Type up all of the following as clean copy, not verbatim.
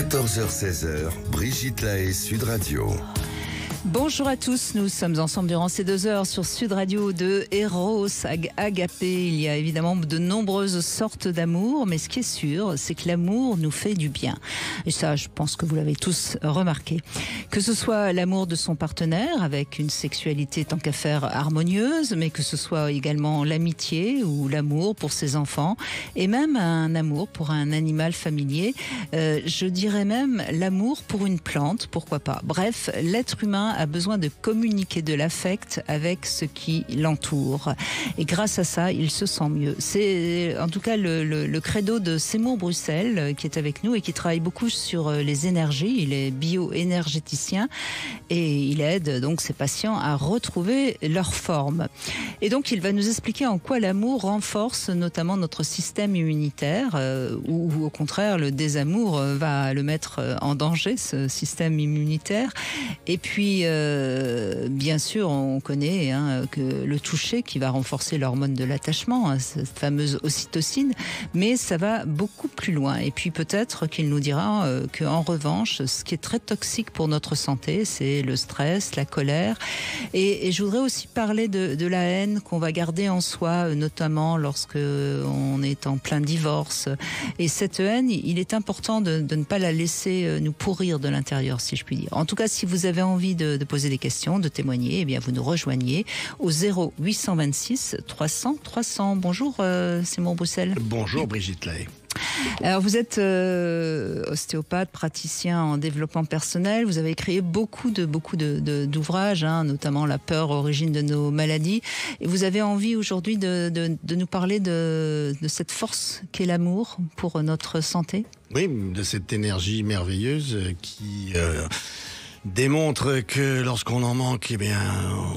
14h-16h, Brigitte Lahaie, Sud Radio. Bonjour à tous, nous sommes ensemble durant ces 2 heures sur Sud Radio de Eros, Agapé. Il y a évidemment de nombreuses sortes d'amour, mais ce qui est sûr, c'est que l'amour nous fait du bien. Et ça, je pense que vous l'avez tous remarqué. Que ce soit l'amour de son partenaire, avec une sexualité tant qu'à faire harmonieuse, mais que ce soit également l'amitié ou l'amour pour ses enfants, et même un amour pour un animal familier. Je dirais même l'amour pour une plante, pourquoi pas. Bref, l'être humain a besoin de communiquer de l'affect avec ce qui l'entoure. Et grâce à ça, il se sent mieux. C'est en tout cas le credo de Seymour Bruxelles qui est avec nous et qui travaille beaucoup sur les énergies. Il est bio-énergéticien et il aide donc ses patients à retrouver leur forme. Et donc, il va nous expliquer en quoi l'amour renforce notamment notre système immunitaire ou au contraire, le désamour va le mettre en danger, ce système immunitaire. Et puis, bien sûr, on connaît que le toucher qui va renforcer l'hormone de l'attachement, cette fameuse ocytocine, mais ça va beaucoup plus loin. Et puis peut-être qu'il nous dira qu'en revanche, ce qui est très toxique pour notre santé, c'est le stress, la colère. Et je voudrais aussi parler de la haine qu'on va garder en soi, notamment lorsque on est en plein divorce. Et cette haine, il est important de ne pas la laisser nous pourrir de l'intérieur, si je puis dire. En tout cas, si vous avez envie de poser des questions, de témoigner, eh bien vous nous rejoignez au 0826 300 300. Bonjour Seymour Bruxelles. Bonjour Brigitte Lahaie. Alors vous êtes ostéopathe, praticien en développement personnel. Vous avez écrit beaucoup d'ouvrages, notamment La peur, origine de nos maladies. Et vous avez envie aujourd'hui de nous parler de cette force qu'est l'amour pour notre santé. Oui, de cette énergie merveilleuse qui démontre que lorsqu'on en manque, eh bien,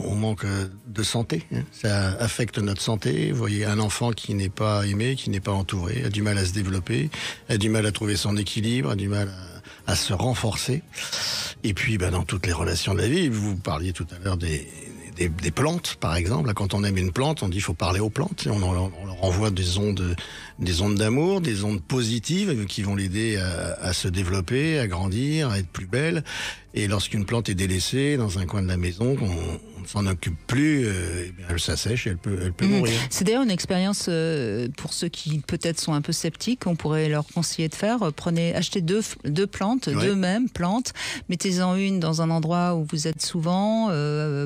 on manque de santé. Ça affecte notre santé. Vous voyez, un enfant qui n'est pas aimé, qui n'est pas entouré, a du mal à se développer, a du mal à trouver son équilibre, a du mal à se renforcer. Et puis, dans toutes les relations de la vie, vous parliez tout à l'heure des plantes, par exemple. Quand on aime une plante, on dit qu'il faut parler aux plantes. On leur envoie des ondes d'amour, des ondes positives qui vont l'aider à se développer, à grandir, à être plus belle. Et lorsqu'une plante est délaissée dans un coin de la maison, on ne s'en occupe plus, elle s'assèche et elle peut mourir. C'est d'ailleurs une expérience pour ceux qui peut-être sont un peu sceptiques. On pourrait leur conseiller de faire. Achetez deux plantes, deux mêmes plantes. Mettez-en une dans un endroit où vous êtes souvent,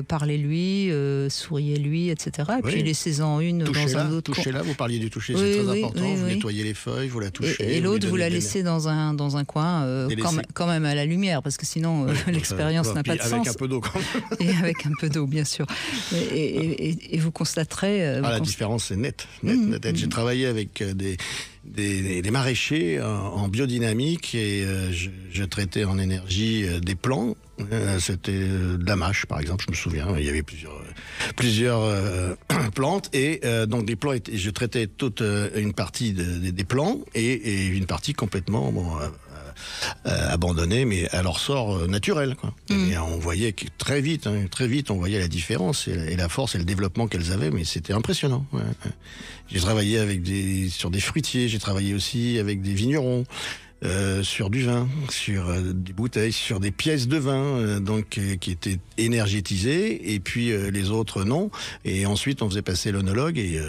parlez-lui, souriez-lui, etc. Et puis laissez-en une dans un autre. Touchez-la, vous parliez du toucher, c'est très important. Vous nettoyez les feuilles, vous la touchez. Et l'autre, vous la laissez dans un coin, quand même à la lumière, parce que sinon l'expérience n'a pas de sens. Avec un peu d'eau quand même. Et avec un peu d'eau, bien sûr. Et vous constaterez... la différence, c'est net. J'ai travaillé avec des maraîchers en biodynamique et je traitais en énergie des plants. C'était de la mâche, par exemple, je me souviens. Il y avait plusieurs plantes et donc des plants. Je traitais toute une partie des plants et une partie complètement abandonnés, mais à leur sort naturel, quoi. Et on voyait que très vite, on voyait la différence et la force et le développement qu'elles avaient, mais c'était impressionnant. J'ai travaillé sur des fruitiers, j'ai travaillé aussi avec des vignerons, sur du vin, sur des bouteilles, sur des pièces de vin, qui étaient énergétisées, et puis les autres non. Et ensuite, on faisait passer l'œnologue et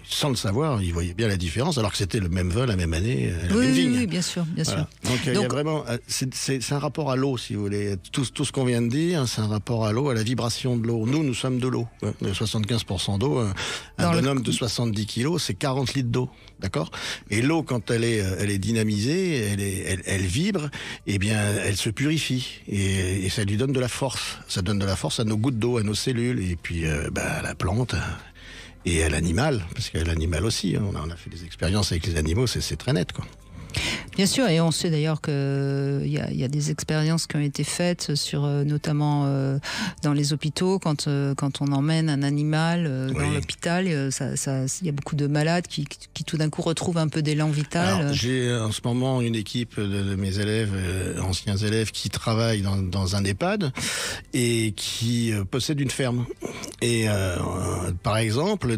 sans le savoir, il voyait bien la différence, alors que c'était le même vin, la même année, la même vigne. Oui, bien sûr. Donc, il y a vraiment, c'est un rapport à l'eau, si vous voulez. Tout ce qu'on vient de dire, c'est un rapport à l'eau, à la vibration de l'eau. Nous sommes de l'eau. 75% d'eau. Un bonhomme de 70 kilos, c'est 40 litres d'eau. D'accord? Et l'eau, quand elle est dynamisée, elle vibre, eh bien, elle se purifie. Et ça lui donne de la force. Ça donne de la force à nos gouttes d'eau, à nos cellules. Et puis, à la plante. Et à l'animal, parce qu'il y a l'animal aussi, on a fait des expériences avec les animaux, c'est très net, quoi. Bien sûr, et on sait d'ailleurs qu'il y a des expériences qui ont été faites sur, notamment dans les hôpitaux, quand on emmène un animal dans l'hôpital, il y a beaucoup de malades qui tout d'un coup retrouvent un peu d'élan vital. Alors, j'ai en ce moment une équipe de mes élèves, anciens élèves, qui travaillent dans un EHPAD et qui possèdent une ferme. Et par exemple,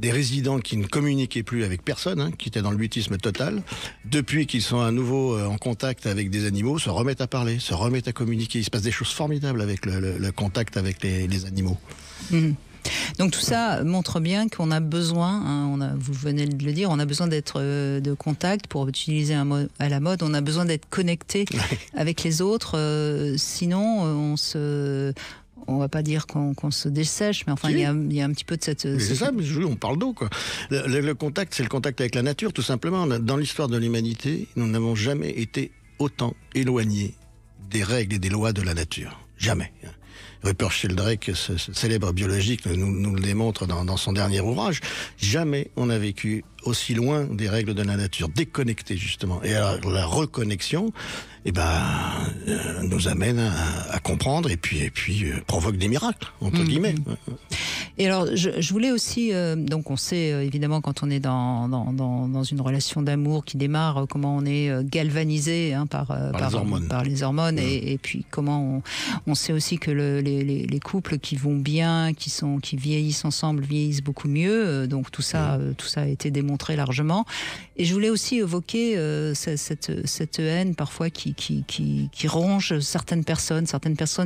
des résidents qui ne communiquaient plus avec personne, hein, qui étaient dans le mutisme total. Depuis qu'ils sont à nouveau en contact avec des animaux, se remettent à parler, se remettent à communiquer. Il se passe des choses formidables avec le contact avec les animaux. Mmh. Donc tout ça montre bien qu'on a besoin, hein, vous venez de le dire, on a besoin d'être de contact pour utiliser un mot à la mode, on a besoin d'être connecté avec les autres, sinon on va pas dire qu'on se dessèche, mais enfin il y a un petit peu de cette... C'est ça, mais on parle d'eau, quoi. Le contact, c'est le contact avec la nature, tout simplement. Dans l'histoire de l'humanité, nous n'avons jamais été autant éloignés des règles et des lois de la nature. Jamais. Rupert Sheldrake, ce célèbre biologique, nous le démontre dans son dernier ouvrage. Jamais on a vécu aussi loin des règles de la nature, déconnecté justement. Et alors la reconnexion, nous amène à comprendre et puis provoque des miracles, entre guillemets. Et alors, je voulais aussi, donc on sait évidemment quand on est dans une relation d'amour qui démarre, comment on est galvanisé par les hormones et puis comment on sait aussi que les couples qui vont bien, qui vieillissent ensemble, vieillissent beaucoup mieux. Donc tout ça a été démontré largement. Et je voulais aussi évoquer cette haine parfois qui ronge certaines personnes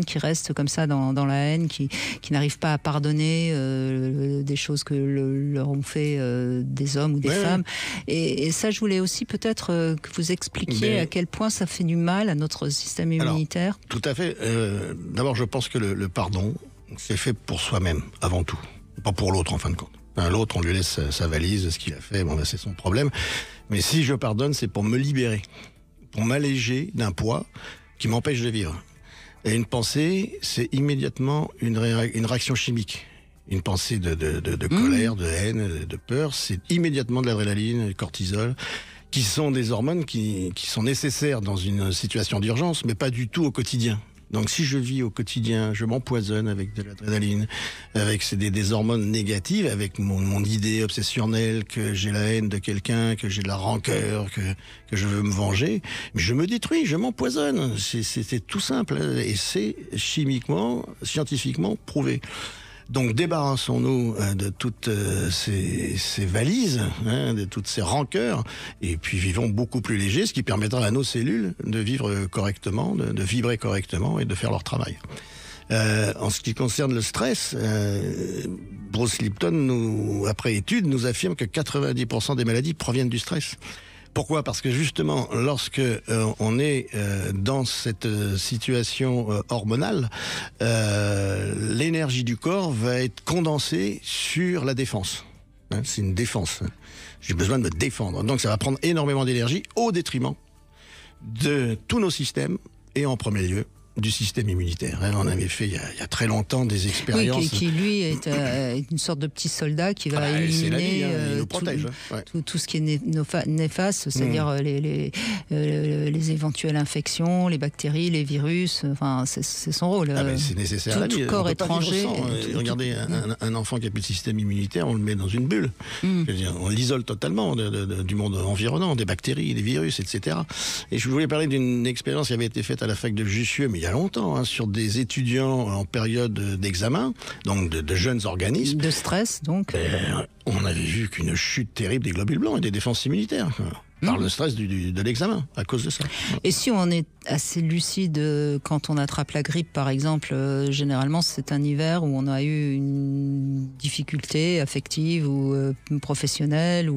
qui restent comme ça dans la haine, qui n'arrivent pas à pardonner des choses que leur ont fait des hommes ou des femmes. Et ça, je voulais aussi peut-être que vous expliquiez à quel point ça fait du mal à notre système immunitaire. Alors, tout à fait. D'abord, je pense que le pardon, c'est fait pour soi-même, avant tout. Pas pour l'autre, en fin de compte. L'autre, on lui laisse sa valise, ce qu'il a fait, c'est son problème. Mais si je pardonne, c'est pour me libérer, pour m'alléger d'un poids qui m'empêche de vivre. Et une pensée, c'est immédiatement une réaction chimique. Une pensée de colère, de haine, de peur, c'est immédiatement de l'adrénaline, du cortisol, qui sont des hormones qui sont nécessaires dans une situation d'urgence, mais pas du tout au quotidien. Donc si je vis au quotidien, je m'empoisonne avec de l'adrénaline, avec des hormones négatives, avec mon idée obsessionnelle que j'ai la haine de quelqu'un, que j'ai de la rancœur, que je veux me venger, mais je me détruis, je m'empoisonne. C'est tout simple et c'est chimiquement, scientifiquement prouvé. Donc débarrassons-nous de toutes ces valises, de toutes ces rancœurs, et puis vivons beaucoup plus léger, ce qui permettra à nos cellules de vivre correctement, de vibrer correctement et de faire leur travail. En ce qui concerne le stress, Bruce Lipton, après étude, nous affirme que 90% des maladies proviennent du stress. Pourquoi ? Parce que justement, lorsque on est dans cette situation hormonale, l'énergie du corps va être condensée sur la défense. C'est une défense. J'ai besoin de me défendre. Donc ça va prendre énormément d'énergie au détriment de tous nos systèmes et en premier lieu du système immunitaire. On avait fait il y a très longtemps des expériences. Oui, qui lui est une sorte de petit soldat qui va éliminer il nous protège, tout ce qui est néfaste, c'est-à-dire les éventuelles infections, les bactéries, les virus. Enfin, c'est son rôle. C'est nécessaire. Tout corps étranger. Regardez, un enfant qui n'a plus de système immunitaire, on le met dans une bulle. On l'isole totalement du monde environnant, des bactéries, des virus, etc. Et je voulais parler d'une expérience qui avait été faite à la fac de Jussieu, mais il y a longtemps, sur des étudiants en période d'examen, donc de jeunes organismes. De stress, donc. On avait vu qu'une chute terrible des globules blancs et des défenses immunitaires. Par le stress de l'examen, à cause de ça. Et si on est assez lucide quand on attrape la grippe, par exemple, généralement c'est un hiver où on a eu une difficulté affective ou professionnelle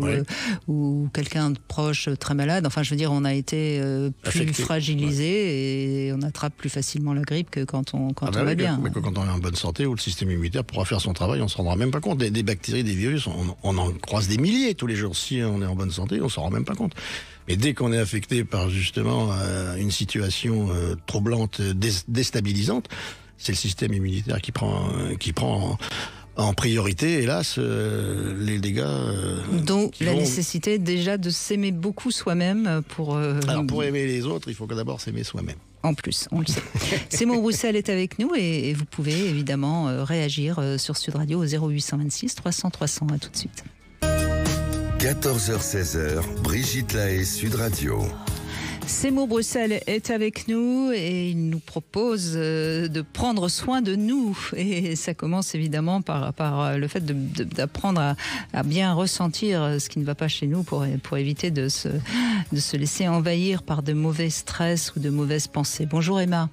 ou quelqu'un de proche très malade. Enfin, je veux dire, on a été plus fragilisé et on attrape plus facilement la grippe que quand on va bien. Mais quand on est en bonne santé, où le système immunitaire pourra faire son travail, on ne se rendra même pas compte. Des bactéries, des virus, on en croise des milliers tous les jours. Si on est en bonne santé, on ne s'en rend même pas compte. Mais dès qu'on est affecté par justement une situation troublante, déstabilisante, c'est le système immunitaire qui prend en priorité, hélas, les dégâts. Donc la nécessité déjà de s'aimer beaucoup soi-même pour... Alors pour aimer les autres, il faut d'abord s'aimer soi-même. En plus, on le sait. Simon Roussel est avec nous et vous pouvez évidemment réagir sur Sud Radio au 0826 300 300. À tout de suite. 14h-16h, Brigitte Lahaie, Sud Radio. Seymour Bruxelles est avec nous et il nous propose de prendre soin de nous. Et ça commence évidemment par le fait d'apprendre à bien ressentir ce qui ne va pas chez nous pour éviter de se laisser envahir par de mauvais stress ou de mauvaises pensées. Bonjour Emma.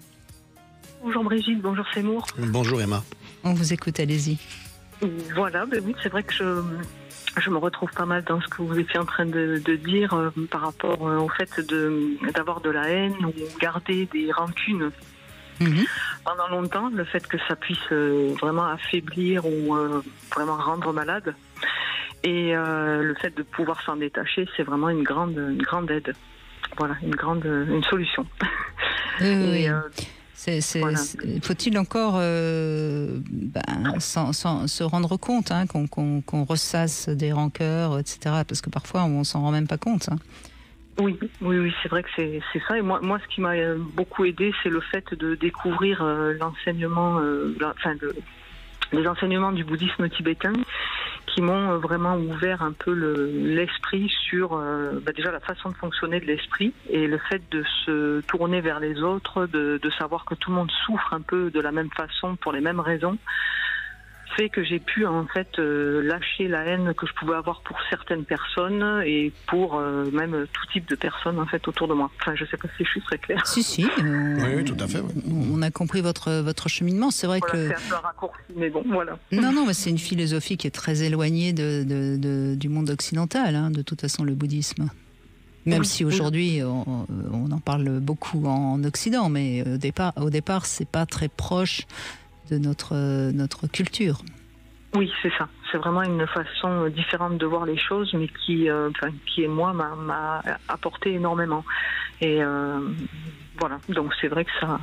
Bonjour Brigitte, bonjour Seymour. Bonjour Emma. On vous écoute, allez-y. Voilà, oui, c'est vrai que je me retrouve pas mal dans ce que vous étiez en train de dire par rapport au fait d'avoir de la haine ou garder des rancunes pendant longtemps, le fait que ça puisse vraiment affaiblir ou vraiment rendre malade. Et le fait de pouvoir s'en détacher, c'est vraiment une grande aide. Voilà, une solution. Oui. Voilà. Faut-il encore se rendre compte qu'on ressasse des rancœurs, etc. Parce que parfois on s'en rend même pas compte. Oui, c'est vrai que c'est ça. Et moi, ce qui m'a beaucoup aidé, c'est le fait de découvrir l'enseignement, les enseignements du bouddhisme tibétain, qui m'ont vraiment ouvert un peu l'esprit sur déjà la façon de fonctionner de l'esprit et le fait de se tourner vers les autres, de savoir que tout le monde souffre un peu de la même façon pour les mêmes raisons, fait que j'ai pu en fait lâcher la haine que je pouvais avoir pour certaines personnes et pour même tout type de personnes en fait autour de moi. Enfin, je sais pas si je suis très claire. Si. Oui, tout à fait. Oui. On a compris votre cheminement. C'est vrai que c'est un peu raccourci, mais bon, voilà. Non, mais c'est une philosophie qui est très éloignée du monde occidental. De toute façon, le bouddhisme. Même si aujourd'hui on en parle beaucoup en Occident, mais au départ, c'est pas très proche de notre culture. Oui, c'est ça. C'est vraiment une façon différente de voir les choses, mais qui moi, m'a apporté énormément. Et voilà. Donc c'est vrai que ça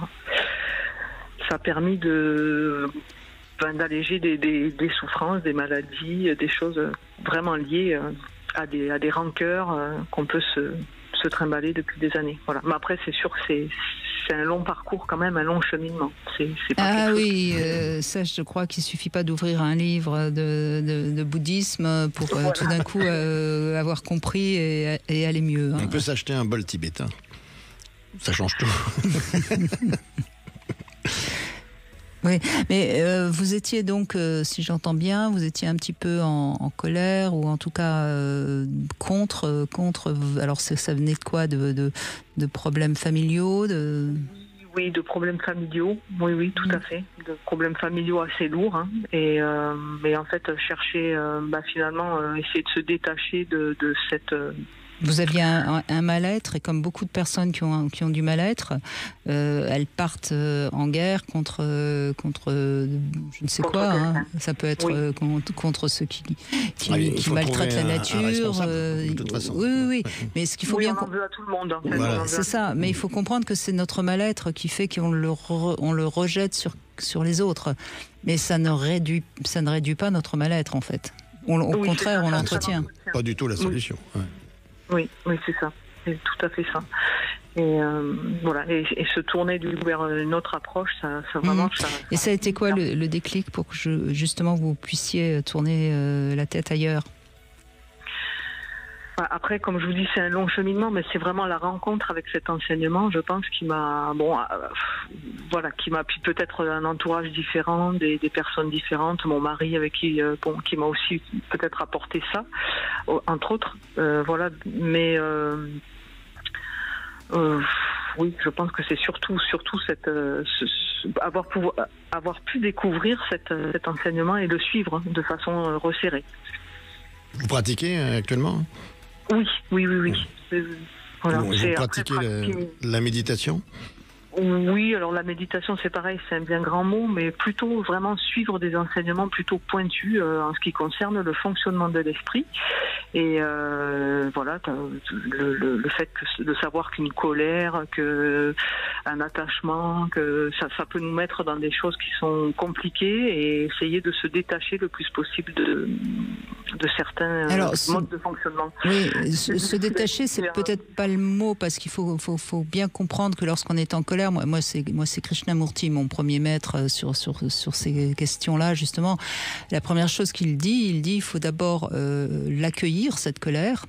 a permis d'alléger des souffrances, des maladies, des choses vraiment liées à des rancœurs qu'on peut se trimballer depuis des années. Voilà. Mais après, c'est sûr que c'est un long parcours quand même, un long cheminement. C'est pas ça, je crois qu'il suffit pas d'ouvrir un livre de bouddhisme pour tout d'un coup avoir compris et aller mieux. On peut s'acheter un bol tibétain. Ça change tout. Oui, mais vous étiez donc, si j'entends bien, vous étiez un petit peu en colère ou en tout cas contre. Alors ça venait de quoi, de problèmes familiaux, Oui, de problèmes familiaux. Oui, tout à fait. De problèmes familiaux assez lourds. Mais en fait, chercher, finalement, essayer de se détacher de cette. Vous aviez un mal-être, et comme beaucoup de personnes qui ont du mal-être, elles partent en guerre contre je ne sais quoi. Ça peut être contre ceux qui maltraitent la nature. De toute façon. Oui. Mais ce qu'il faut bien. On en veut à tout le monde. En fait. Voilà. C'est ça. Mais il faut comprendre que c'est notre mal-être qui fait qu'on le rejette sur les autres. Mais ça ne réduit pas notre mal-être en fait. Au contraire, on l'entretient. Pas du tout la solution. Oui, c'est ça. C'est tout à fait ça. Et voilà. Et se tourner vers une autre approche, ça vraiment. Et ça a été quoi le déclic pour que justement vous puissiez tourner la tête ailleurs? Après, comme je vous dis, c'est un long cheminement, mais c'est vraiment la rencontre avec cet enseignement, je pense, qui m'a, qui m'a puis peut-être un entourage différent, des personnes différentes, mon mari avec qui m'a aussi peut-être apporté ça, entre autres, voilà. Mais oui, je pense que c'est surtout avoir pu découvrir cet enseignement et le suivre de façon resserrée. Vous pratiquez actuellement? Oui. Voilà. Vous pratiquez la méditation? Oui, alors la méditation, c'est pareil, c'est un bien grand mot, mais plutôt vraiment suivre des enseignements plutôt pointus en ce qui concerne le fonctionnement de l'esprit. Et voilà, le fait de savoir qu'une colère, un attachement, que ça peut nous mettre dans des choses qui sont compliquées et essayer de se détacher le plus possible de certains modes de fonctionnement. Oui, se détacher, c'est peut-être pas le mot, parce qu'il faut bien comprendre que lorsqu'on est en colère, moi c'est Krishnamurti, mon premier maître sur ces questions-là, justement. La première chose qu'il dit, il faut d'abord l'accueillir, cette colère,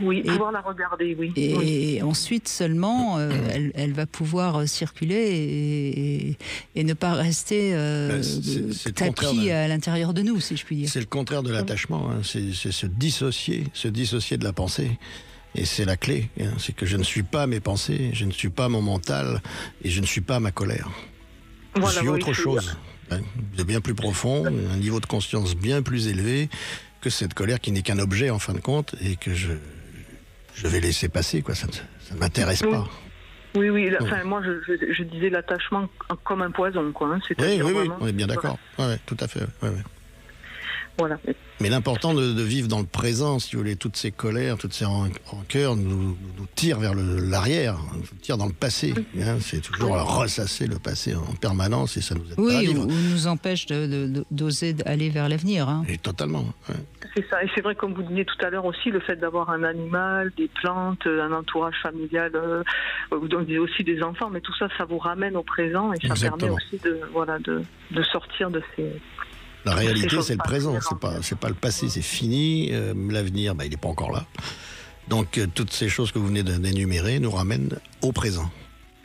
Oui, pouvoir la regarder, oui. Et ensuite seulement, elle va pouvoir circuler et ne pas rester tapis à l'intérieur de nous, si je puis dire. C'est le contraire de l'attachement, hein. C'est se dissocier de la pensée. Et c'est la clé, hein. C'est que je ne suis pas mes pensées, je ne suis pas mon mental et je ne suis pas ma colère. Je suis autre chose, hein, de bien plus profond, un niveau de conscience bien plus élevé que cette colère qui n'est qu'un objet en fin de compte et que je vais laisser passer, quoi. Ça ne m'intéresse pas. Oui. Enfin, moi, je disais l'attachement comme un poison, quoi. Hein. Oui, on est bien d'accord. Ouais, tout à fait. Ouais. Voilà. Mais l'important de vivre dans le présent, si vous voulez, toutes ces colères, toutes ces rancœurs nous tirent vers l'arrière, nous tirent dans le passé. Hein. C'est toujours ressasser le passé en permanence et ça nous aide pas à vivre. Ou nous empêche d'oser aller vers l'avenir. Hein. Et totalement. Ouais. C'est ça. Et c'est vrai, comme vous disiez tout à l'heure aussi, le fait d'avoir un animal, des plantes, un entourage familial, donc aussi des enfants, mais tout ça, ça vous ramène au présent et ça permet aussi de sortir de ces... La réalité, c'est le présent, c'est pas le passé, c'est fini. L'avenir, il n'est pas encore là. Donc, toutes ces choses que vous venez d'énumérer nous ramènent au présent.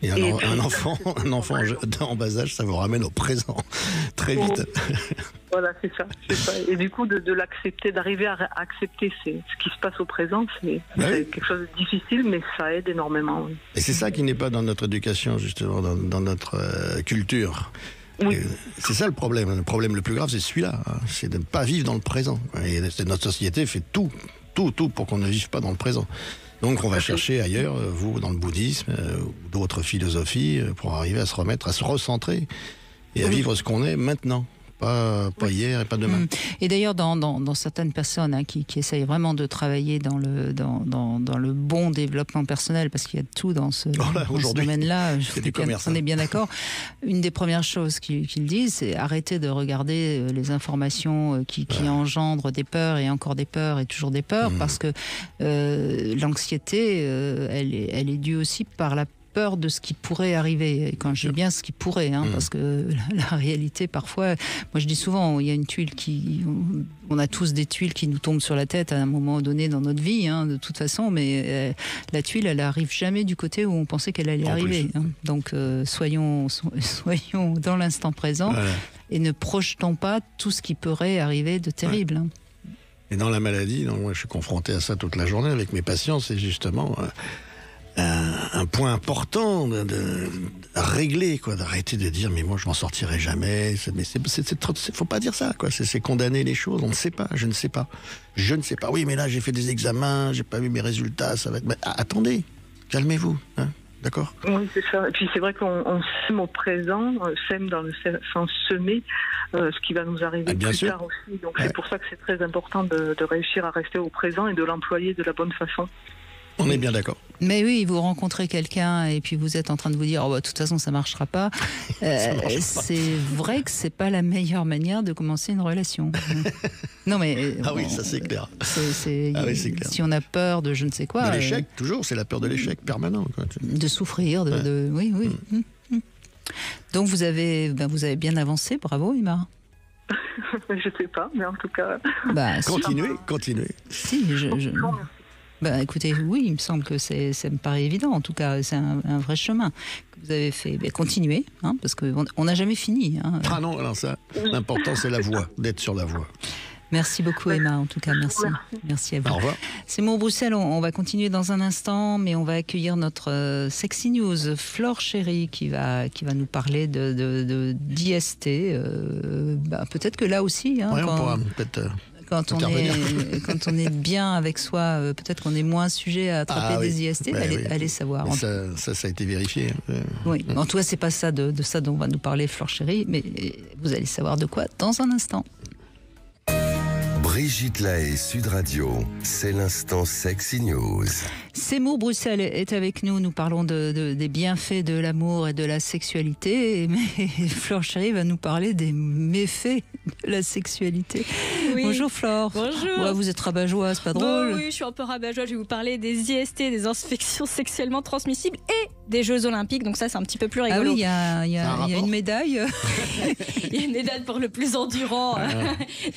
Et un enfant en bas âge, ça vous ramène au présent, très vite. Voilà, c'est ça. Et du coup, de l'accepter, d'arriver à accepter ce qui se passe au présent, c'est quelque chose de difficile, mais ça aide énormément. Oui. Et c'est ça qui n'est pas dans notre éducation, justement, dans notre culture. Oui. C'est ça le problème. Le problème le plus grave, c'est celui-là. Hein. C'est de ne pas vivre dans le présent. Et notre société fait tout pour qu'on ne vive pas dans le présent. Donc on va chercher ailleurs, vous, dans le bouddhisme, ou d'autres philosophies, pour arriver à se remettre, à se recentrer et à vivre ce qu'on est maintenant. Pas hier et pas demain. Et d'ailleurs, dans certaines personnes qui essayent vraiment de travailler dans le bon développement personnel, parce qu'il y a tout dans ce domaine-là, on est bien d'accord. Une des premières choses qu'ils disent, c'est arrêter de regarder les informations qui engendrent des peurs et encore des peurs et toujours des peurs, parce que l'anxiété, elle est due aussi par la peur de ce qui pourrait arriver. Et quand je dis bien ce qui pourrait, parce que la réalité, parfois, moi je dis souvent, il y a une tuile on a tous des tuiles qui nous tombent sur la tête à un moment donné dans notre vie, de toute façon, mais la tuile, elle n'arrive jamais du côté où on pensait qu'elle allait arriver. Donc, soyons dans l'instant présent et ne projetons pas tout ce qui pourrait arriver de terrible. Et dans la maladie, moi je suis confronté à ça toute la journée avec mes patients, c'est justement... un point important à régler, d'arrêter de dire mais moi je m'en sortirai jamais, mais faut pas dire ça, c'est condamner les choses. On ne sait pas, je ne sais pas, oui mais là j'ai fait des examens, j'ai pas vu mes résultats, ça va être... attendez, calmez-vous, d'accord? Oui, c'est ça. Et puis c'est vrai qu'on sème au présent, sème dans le sens semer ce qui va nous arriver plus tard aussi. Donc c'est pour ça que c'est très important de réussir à rester au présent et de l'employer de la bonne façon. On est bien d'accord. Mais oui, vous rencontrez quelqu'un et puis vous êtes en train de vous dire de toute façon ça marchera pas. C'est vrai que c'est pas la meilleure manière de commencer une relation. Non mais oui, ça c'est clair. C'est clair. Si on a peur de je ne sais quoi. De l'échec, toujours, c'est la peur de l'échec permanent. De souffrir, oui. Donc vous avez bien avancé, bravo Emma. Je sais pas, mais en tout cas. Continuez. Si, écoutez, oui, il me semble que ça me paraît évident. En tout cas, c'est un vrai chemin que vous avez fait. Continuez, parce qu'on n'a jamais fini. Ah non, alors ça, l'important c'est la voie, d'être sur la voie. Merci beaucoup Emma, en tout cas, merci à vous. Au revoir. C'est Mots Bruxelles, on va continuer dans un instant, mais on va accueillir notre Sexy News, Flore Chéri, qui va nous parler d'IST. Peut-être que là aussi... on pourra peut-être... Quand on est bien avec soi, peut-être qu'on est moins sujet à attraper des IST. Allez savoir. Ça a été vérifié. Oui, en tout cas, c'est pas ça de ça dont va nous parler Flore Chéri, mais vous allez savoir de quoi dans un instant. Brigitte Lahaie, Sud Radio, c'est l'instant Sexy News. C'est Mots Bruxelles est avec nous. Nous parlons des bienfaits de l'amour et de la sexualité. Mais Flore Chéri va nous parler des méfaits de la sexualité. Oui, Bonjour Flore. Bonjour. Ouais, vous êtes rabat-joie, c'est pas drôle. Oui, je suis un peu rabat-joie. Je vais vous parler des IST, des infections sexuellement transmissibles et des Jeux Olympiques. Donc ça, c'est un petit peu plus rigolo. Ah oui, il y a une médaille. Il y a une médaille pour le plus endurant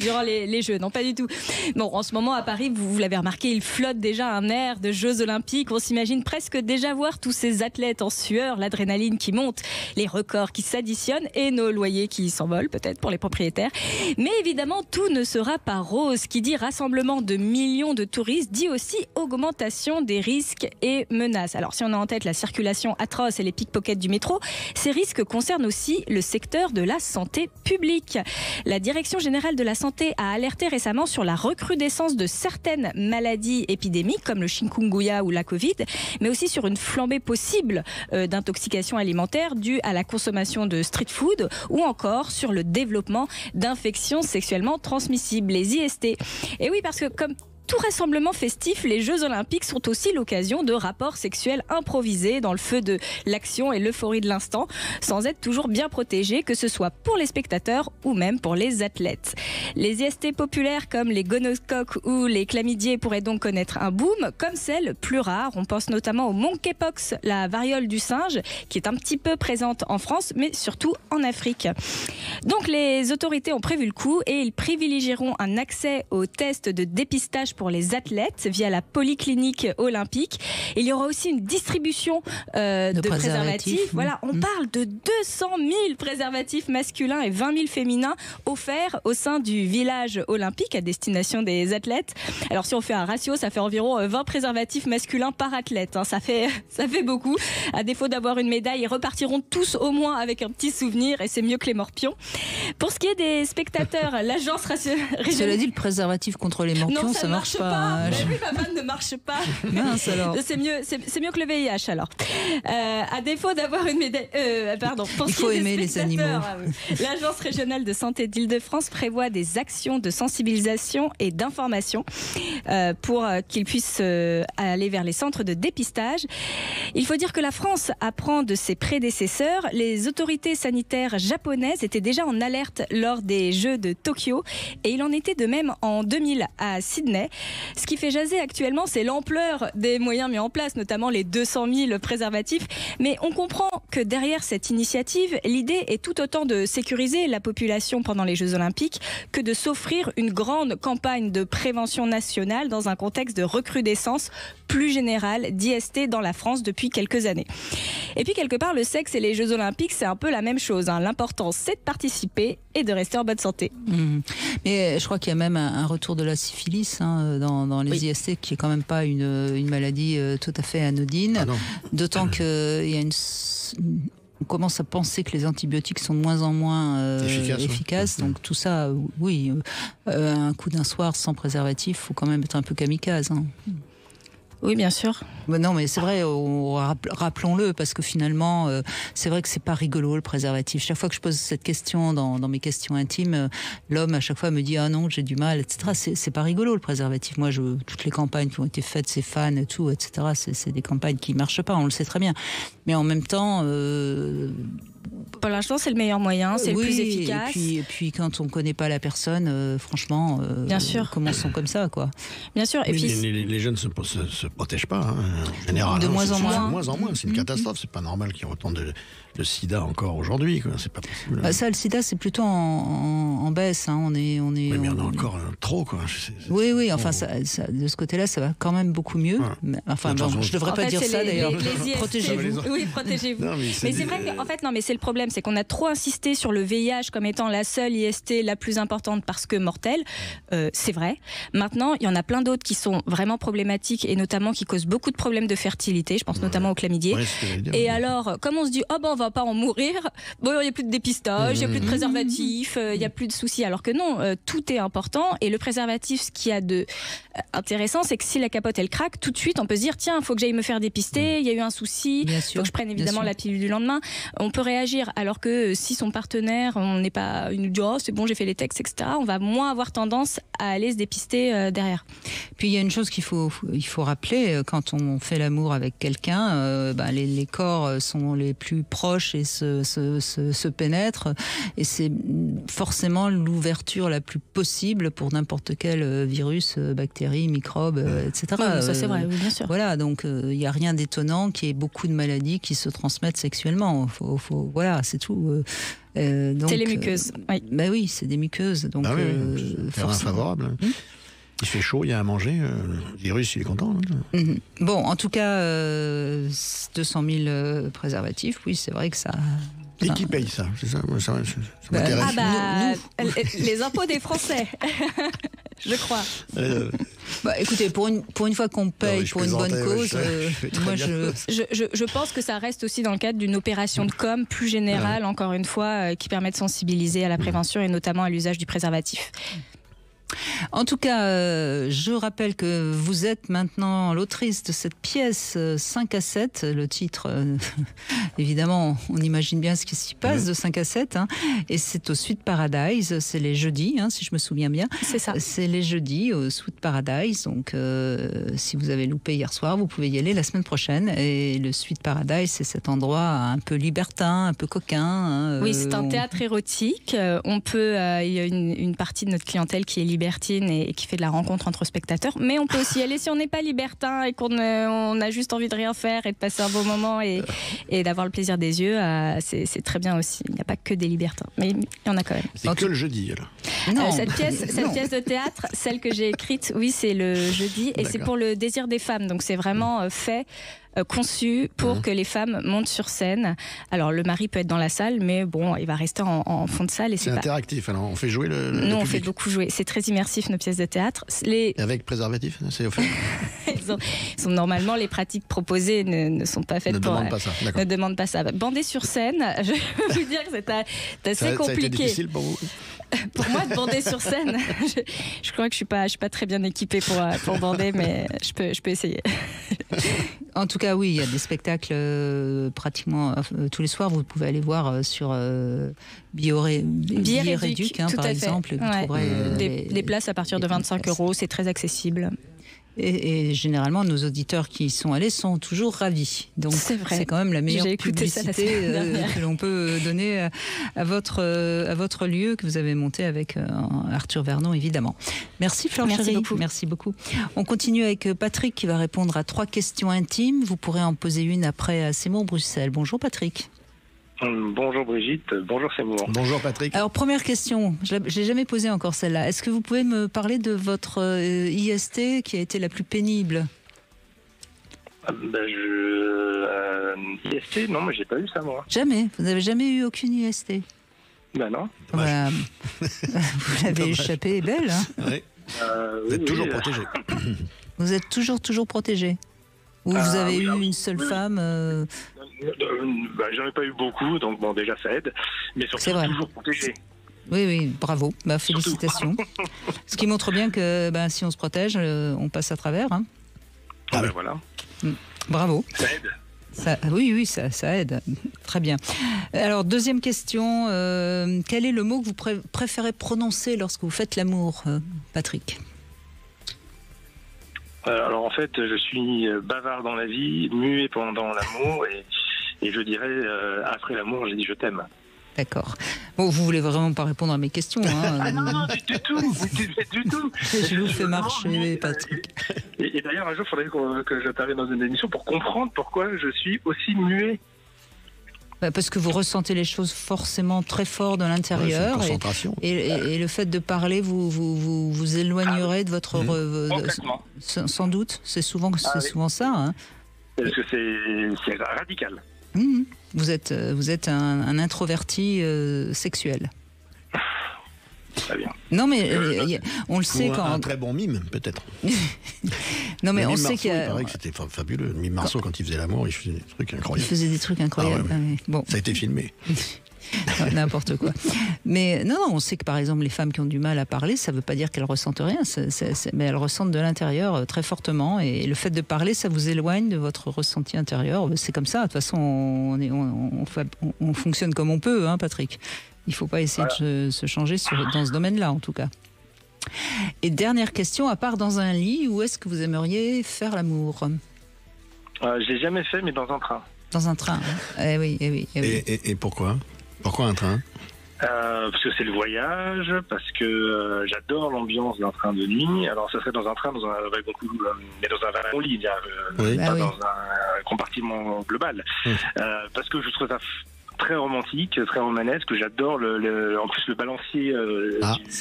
durant les Jeux. Non, pas du tout. Bon, en ce moment, à Paris, vous l'avez remarqué, il flotte déjà un air de Jeux Olympiques. On s'imagine presque déjà voir tous ces athlètes en sueur, l'adrénaline qui monte, les records qui s'additionnent et nos loyers qui s'envolent peut-être pour les propriétaires. Mais évidemment, tout ne sera pas rose. Qui dit rassemblement de millions de touristes dit aussi augmentation des risques et menaces. Alors, si on a en tête la circulation atroce et les pickpockets du métro, ces risques concernent aussi le secteur de la santé publique. La Direction générale de la santé a alerté récemment sur la recrudescence de certaines maladies épidémiques comme le chikungunya ou la Covid, mais aussi sur une flambée possible d'intoxication alimentaire due à la consommation de street food ou encore sur le développement d'infections sexuellement transmissibles, les IST. Et oui, parce que comme tout rassemblement festif, les Jeux Olympiques sont aussi l'occasion de rapports sexuels improvisés dans le feu de l'action et l'euphorie de l'instant, sans être toujours bien protégés, que ce soit pour les spectateurs ou même pour les athlètes. Les IST populaires comme les gonocoques ou les chlamydiés pourraient donc connaître un boom, comme celles plus rares. On pense notamment au monkeypox, la variole du singe, qui est un petit peu présente en France, mais surtout en Afrique. Donc les autorités ont prévu le coup et ils privilégieront un accès aux tests de dépistage pour les athlètes via la polyclinique olympique. Il y aura aussi une distribution de préservatifs. Voilà, on parle de 200 000 préservatifs masculins et 20 000 féminins offerts au sein du village olympique à destination des athlètes. Alors si on fait un ratio, ça fait environ 20 préservatifs masculins par athlète. Hein. Ça fait beaucoup. À défaut d'avoir une médaille, ils repartiront tous au moins avec un petit souvenir et c'est mieux que les morpions. Pour ce qui est des spectateurs, l'agence régionale... Cela dit, le préservatif contre les morpions, non, ça marche pas. Mais oui, ma vanne ne marche pas. Mince alors. C'est mieux que le VIH alors. À défaut d'avoir une médaille... Pour il faut aimer les animaux. L'agence régionale de santé d'Île-de-France prévoit des actions de sensibilisation et d'information pour qu'ils puissent aller vers les centres de dépistage. Il faut dire que la France apprend de ses prédécesseurs. Les autorités sanitaires japonaises étaient déjà en alerte lors des Jeux de Tokyo et il en était de même en 2000 à Sydney. Ce qui fait jaser actuellement, c'est l'ampleur des moyens mis en place, notamment les 200 000 préservatifs. Mais on comprend que derrière cette initiative, l'idée est tout autant de sécuriser la population pendant les Jeux Olympiques que de s'offrir une grande campagne de prévention nationale dans un contexte de recrudescence plus générale d'IST dans la France depuis quelques années. Et puis quelque part, le sexe et les Jeux Olympiques, c'est un peu la même chose. Hein. L'important, c'est de participer et de rester en bonne santé. Mais je crois qu'il y a même un retour de la syphilis dans les IST, qui est quand même pas une maladie tout à fait anodine. Ah d'autant qu'il y a on commence à penser que les antibiotiques sont de moins en moins efficaces. Ouais. Donc tout ça, oui, un coup d'un soir sans préservatif, il faut quand même être un peu kamikaze. Hein. Oui, bien sûr. Non, mais c'est vrai, rappelons-le, parce que finalement, c'est vrai que c'est pas rigolo le préservatif. Chaque fois que je pose cette question dans mes questions intimes, l'homme à chaque fois me dit ah non, j'ai du mal, etc. C'est pas rigolo le préservatif. Moi, toutes les campagnes qui ont été faites, c'est fan et tout, etc. C'est des campagnes qui marchent pas, on le sait très bien. Mais en même temps. Pour l'instant, c'est le meilleur moyen, c'est le plus efficace. Et puis quand on ne connaît pas la personne, franchement, bien sûr. Commençons comme ça, quoi. Bien sûr. Et oui, puis les jeunes ne se protègent pas, hein, en général. De moins en moins. De moins en moins, c'est une catastrophe. C'est pas normal qu'il y ait autant de sida encore aujourd'hui, quoi. C'est pas possible. Ça, le sida, c'est plutôt en baisse. Hein. On est. Oui, mais on a encore trop, quoi. Oui. Enfin, de ce côté-là, ça va quand même beaucoup mieux. Ouais. Enfin, bon, je devrais pas dire ça d'ailleurs. Protégez-vous. Oui, protégez-vous. Mais c'est vrai qu'en fait, non, mais c'est le problème, c'est qu'on a trop insisté sur le VIH comme étant la seule IST la plus importante parce que mortelle. C'est vrai. Maintenant, il y en a plein d'autres qui sont vraiment problématiques et notamment qui causent beaucoup de problèmes de fertilité. Je pense notamment aux chlamydiés. Et alors, comme on se dit, on va pas en mourir, bon, il n'y a plus de dépistage, il n'y a plus de préservatif, il n'y a plus de soucis. Alors que non, tout est important. Et le préservatif, ce qu'il y a de intéressant, c'est que si la capote elle craque, tout de suite on peut se dire tiens, il faut que j'aille me faire dépister, il y a eu un souci, il faut que je prenne évidemment la pilule du lendemain. On peut réagir alors que si son partenaire, on n'est pas, il nous dit oh c'est bon j'ai fait les textes, etc., on va moins avoir tendance à aller se dépister derrière. Puis il y a une chose qu'il faut rappeler, quand on fait l'amour avec quelqu'un, les corps sont les plus proches et se pénètrent, et c'est forcément l'ouverture la plus possible pour n'importe quel virus, bactérie, microbe, etc. Oui, ça c'est vrai, oui, bien sûr. Voilà, donc il n'y a rien d'étonnant qu'il y ait beaucoup de maladies qui se transmettent sexuellement. Voilà, c'est tout. Donc, c'est les muqueuses. Oui. Oui, c'est des muqueuses. Donc, c'est infavorable. Il fait chaud, il y a à manger, le virus il est content. Bon, en tout cas, 200 000 préservatifs, oui, c'est vrai que ça... Et qui paye ça? C'est ça, ça m'intéresse. Les impôts des Français, je crois. Écoutez, pour une fois qu'on paye pour une bonne cause, je pense que ça reste aussi dans le cadre d'une opération de com plus générale, encore une fois, qui permet de sensibiliser à la prévention et notamment à l'usage du préservatif. En tout cas, je rappelle que vous êtes maintenant l'autrice de cette pièce 5 à 7. Le titre, évidemment, on imagine bien ce qui s'y passe de 5 à 7. Et c'est au Sweet Paradise. C'est les jeudis, si je me souviens bien. C'est ça. C'est les jeudis au Sweet Paradise. Donc, si vous avez loupé hier soir, vous pouvez y aller la semaine prochaine. Et le Sweet Paradise, c'est cet endroit un peu libertin, un peu coquin. Oui, c'est un théâtre érotique. On peut, il y a une partie de notre clientèle qui est libertine et qui fait de la rencontre entre spectateurs, mais on peut aussi y aller si on n'est pas libertin et qu'on a juste envie de rien faire et de passer un bon moment et d'avoir le plaisir des yeux. C'est très bien aussi. Il n'y a pas que des libertins, mais il y en a quand même. C'est que le jeudi alors. Non. Cette pièce de théâtre, celle que j'ai écrite, oui, c'est le jeudi et c'est pour le désir des femmes. Donc c'est vraiment fait, conçu pour que les femmes montent sur scène. Alors le mari peut être dans la salle, mais bon, il va rester en fond de salle. Et c'est interactif, alors on fait jouer le Nous, on public. fait beaucoup jouer. C'est très immersif, nos pièces de théâtre. Et avec préservatif, c'est offert. Normalement, les pratiques proposées ne sont pas faites ne demandent pas ça. Bander sur scène, je vais vous dire que c'est assez compliqué. Ça a été difficile pour vous? Pour moi, de bander sur scène, je crois que je suis pas très bien équipée pour bander, mais je peux essayer. En tout cas, oui, il y a des spectacles pratiquement tous les soirs. Vous pouvez aller voir sur Billet Réduc, par exemple. Vous trouverez des places à partir de 25 €, c'est très accessible. Et généralement, nos auditeurs qui y sont allés sont toujours ravis. Donc, c'est quand même la meilleure publicité que l'on peut donner à votre lieu que vous avez monté avec Arthur Vernon, évidemment. Merci Fleur Chéry. Merci beaucoup. On continue avec Patrick qui va répondre à 3 questions intimes. Vous pourrez en poser une après à Seymour Bruxelles. Bonjour Patrick. Bonjour Brigitte, bonjour Seymour. Bonjour Patrick. Alors première question, je l'ai jamais posée encore celle-là. Est-ce que vous pouvez me parler de votre IST qui a été la plus pénible? IST, non, mais j'ai pas eu ça moi. Jamais? Vous n'avez jamais eu aucune IST? Ben non. Voilà. Vous l'avez échappé, belle. Oui. Vous êtes toujours protégé. Vous êtes toujours protégé? Ou vous avez eu une seule femme J'en ai pas eu beaucoup, donc bon, déjà ça aide, mais surtout toujours protégé. Oui, bravo, félicitations. Ce qui montre bien que si on se protège, on passe à travers. Voilà. Bravo. Ça aide. Oui, ça aide. Très bien. Alors, deuxième question, quel est le mot que vous préférez prononcer lorsque vous faites l'amour, Patrick? Alors en fait, je suis bavard dans la vie, muet pendant l'amour, et je dirais, après l'amour, j'ai dit je t'aime. D'accord. Bon, vous voulez vraiment pas répondre à mes questions, non, du tout. Je vous fais marcher, Patrick. Et d'ailleurs, un jour, il faudrait que j'intervienne dans une émission pour comprendre pourquoi je suis aussi muet. Parce que vous ressentez les choses forcément très fort de l'intérieur, et le fait de parler vous éloignerez de votre sans doute. C'est souvent ça. Parce que c'est radical. Vous êtes un introverti sexuel. Très bien. Non mais on le sait quand un très bon mime peut-être. Non mais on sait qu'il y a. Il paraît que c'était fabuleux. Mime Marceau quand il faisait l'amour, il faisait des trucs incroyables. Il faisait des trucs incroyables. Bon. Ça a été filmé. N'importe quoi. Mais non, on sait que par exemple les femmes qui ont du mal à parler, ça ne veut pas dire qu'elles ressentent rien, mais elles ressentent de l'intérieur très fortement. Et le fait de parler, ça vous éloigne de votre ressenti intérieur. C'est comme ça. De toute façon, on fonctionne comme on peut, hein, Patrick. Il ne faut pas essayer de se changer dans ce domaine-là, en tout cas. Et dernière question, à part dans un lit, où est-ce que vous aimeriez faire l'amour ? J'ai jamais fait, mais dans un train. Dans un train, hein. Eh oui. Et pourquoi ? Pourquoi un train ? Parce que c'est le voyage, parce que j'adore l'ambiance d'un train de nuit. Alors, ça serait dans un train, dans un wagon, mais dans un wagon lit, pas dans un compartiment global. Parce que je trouve ça très romantique, très romanesque. J'adore en plus le balancier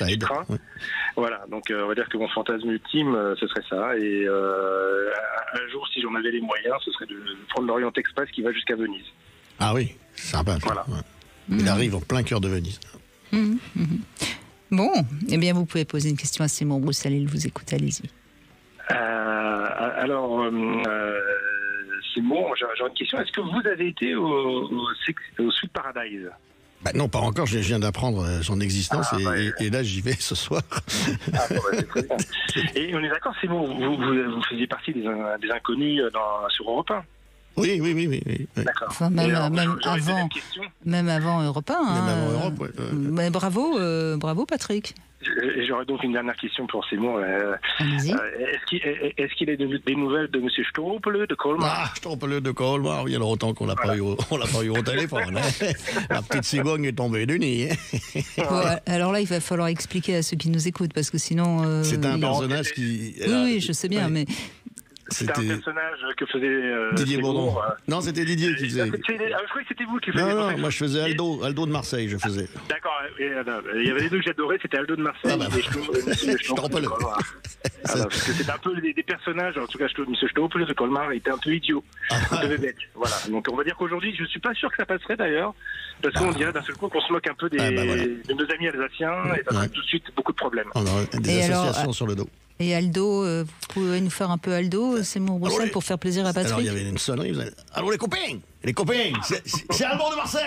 du train. Oui. Voilà, donc on va dire que mon fantasme ultime, ce serait ça. Et un jour, si j'en avais les moyens, ce serait de prendre l'Orient Express qui va jusqu'à Venise. Ah oui, sympa. Voilà. Ouais. Il arrive en plein cœur de Venise. Bon, eh bien vous pouvez poser une question à Simon Roussel, il vous écoute, allez-y. Alors, Simon, j'ai une question. Est-ce que vous avez été au Sweet Paradise ? Non, pas encore, je viens d'apprendre son existence et là j'y vais ce soir. C'est très bien. Et on est d'accord, Simon, vous faisiez partie des inconnus sur Europe 1 ? Oui. D'accord. Enfin, même avant Europe 1. Même avant Europe, oui. Mais bravo Patrick. J'aurais donc une dernière question pour Simon. Allez-y. Est-ce qu'il y a des nouvelles de M. Stoppele de Colmar ? Stoppele de Colmar, il y a longtemps qu'on l'a pas eu au téléphone. Hein. La petite cigogne est tombée du nid. Bon, alors là, il va falloir expliquer à ceux qui nous écoutent, parce que sinon... C'est un personnage qui... Oui, je sais bien, mais... C'était un personnage que faisait Didier Bourdon. Non, c'était Didier qui faisait. Je croyais que c'était vous qui faisiez. Non, moi je faisais Aldo de Marseille, je faisais. D'accord. Il y avait les deux que j'adorais, c'était Aldo de Marseille et Stoppele. Parce que c'était un peu des personnages, en tout cas M. Stoppele de Colmar était un peu idiot, un peu bête. Voilà. Donc on va dire qu'aujourd'hui, je suis pas sûr que ça passerait d'ailleurs, parce qu'on dirait d'un seul coup qu'on se moque un peu de nos amis alsaciens et ça fait tout de suite beaucoup de problèmes. On a des associations sur le dos. Et Aldo, vous pouvez nous faire un peu Aldo, Simon Roussel, pour faire plaisir à Patrick. Alors il y avait une sonnerie, vous allez... Allô les copains, c'est Aldo de Marseille.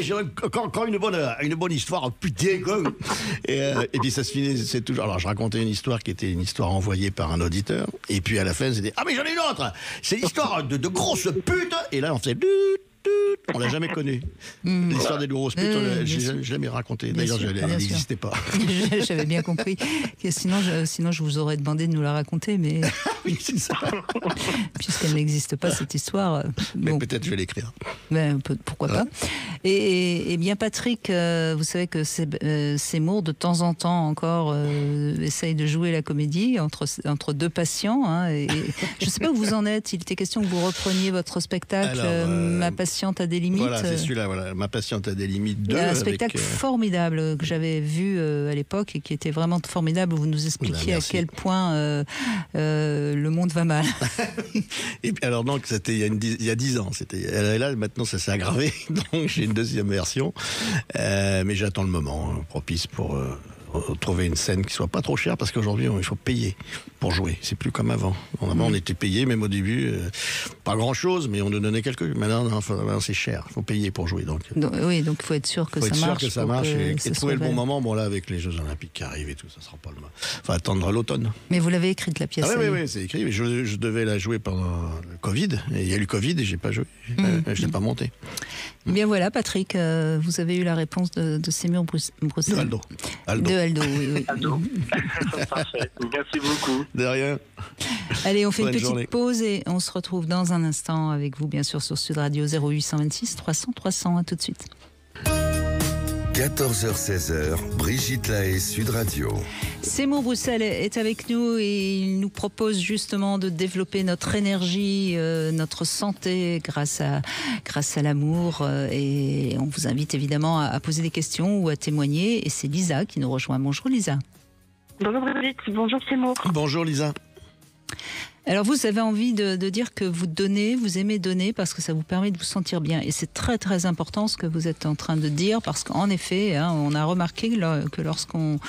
J'ai encore une bonne histoire, putain. Et puis ça se finit, c'est toujours... Alors je racontais une histoire qui était une histoire envoyée par un auditeur, et puis à la fin c'était, mais j'en ai une autre. C'est l'histoire de grosses putes, et là on faisait... On l'a jamais connu. L'histoire des grosses putes, je l'ai jamais raconté. D'ailleurs, elle n'existait pas. J'avais bien compris. Sinon, je vous aurais demandé de nous la raconter, mais oui, c'est ça. Puisqu'elle n'existe pas, cette histoire. Mais peut-être je vais l'écrire. Pourquoi pas. Et bien, Patrick, vous savez que Seymour, de temps en temps encore, essaye de jouer la comédie entre deux patients. Hein, et je ne sais pas où vous en êtes. Il était question que vous repreniez votre spectacle. Ma patiente a des limites. Voilà, c'est celui-là, voilà. Ma patiente a des limites 2. Un spectacle formidable que j'avais vu à l'époque et qui était vraiment formidable. Où vous nous expliquiez à quel point le monde va mal. Et puis alors donc c'était il y a 10 ans. Et là maintenant ça s'est aggravé. Donc j'ai une deuxième version. Mais j'attends le moment propice pour trouver une scène qui soit pas trop chère, parce qu'aujourd'hui il faut payer pour jouer. C'est plus comme avant. Avant on était payé, même au début pas grand chose, mais on nous donnait maintenant c'est cher, il faut payer pour jouer. Donc oui, donc il faut être sûr que ça marche. Et trouver le bon moment. Bon là avec les Jeux Olympiques qui arrivent et tout, ça sera pas le mal. Faut attendre l'automne. Mais vous l'avez écrite la pièce. Oui, c'est écrit. Mais je devais la jouer pendant le Covid, et il y a eu le Covid et j'ai pas joué. Je l'ai pas monté. Bien voilà, Patrick, vous avez eu la réponse de Seymour Roussel. De Aldo, oui. Aldo. Parfait. Merci beaucoup. De rien. Allez, on fait une petite pause et on se retrouve dans un instant avec vous, bien sûr, sur Sud Radio 0826 300 300. À tout de suite. 14h-16h, Brigitte Lahaie, Sud Radio. Seymour Roussel est avec nous et il nous propose justement de développer notre énergie, notre santé grâce à l'amour. Et on vous invite évidemment à poser des questions ou à témoigner. Et c'est Lisa qui nous rejoint. Bonjour Lisa. Bonjour Brigitte, bonjour Seymour. Bonjour Lisa. Alors vous avez envie de dire que vous donnez, vous aimez donner parce que ça vous permet de vous sentir bien. Et c'est très très important ce que vous êtes en train de dire, parce qu'en effet, on a remarqué que lorsqu'on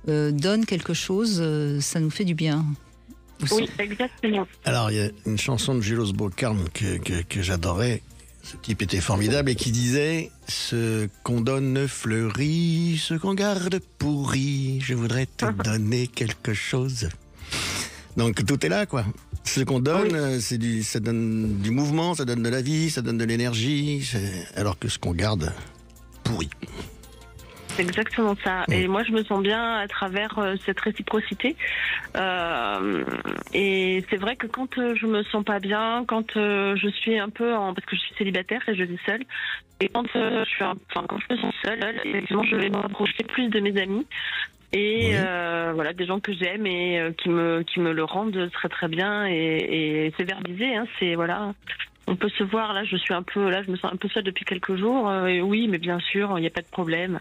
donne quelque chose, ça nous fait du bien. Oui, exactement. Alors il y a une chanson de Gilles Bocarme que j'adorais. Ce type était formidable et qui disait « Ce qu'on donne fleurit, ce qu'on garde pourrit, je voudrais te donner quelque chose. » Donc tout est là, quoi. Ce qu'on donne, ça donne du mouvement, ça donne de la vie, ça donne de l'énergie, alors que ce qu'on garde pourrit. C'est exactement ça. Et moi, je me sens bien à travers cette réciprocité. Et c'est vrai que quand je me sens pas bien, quand je suis un peu parce que je suis célibataire et je vis seule, et quand quand je me sens seule, effectivement, je vais me rapprocher plus de mes amis. Et voilà, des gens que j'aime et qui me le rendent très très bien. Et c'est verbalisé, hein, c'est voilà. On peut se voir, là, je me sens un peu seule depuis quelques jours. Et oui, mais bien sûr, il n'y a pas de problème.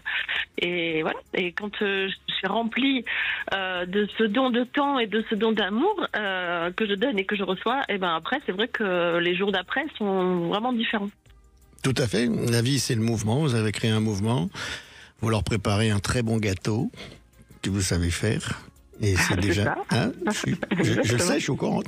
Et voilà. Et quand je suis remplie de ce don de temps et de ce don d'amour que je donne et que je reçois, et ben après, c'est vrai que les jours d'après sont vraiment différents. Tout à fait. La vie, c'est le mouvement. Vous avez créé un mouvement. Vous leur préparez un très bon gâteau que vous savez faire. Et c'est déjà... Hein, je sais, je suis au courant.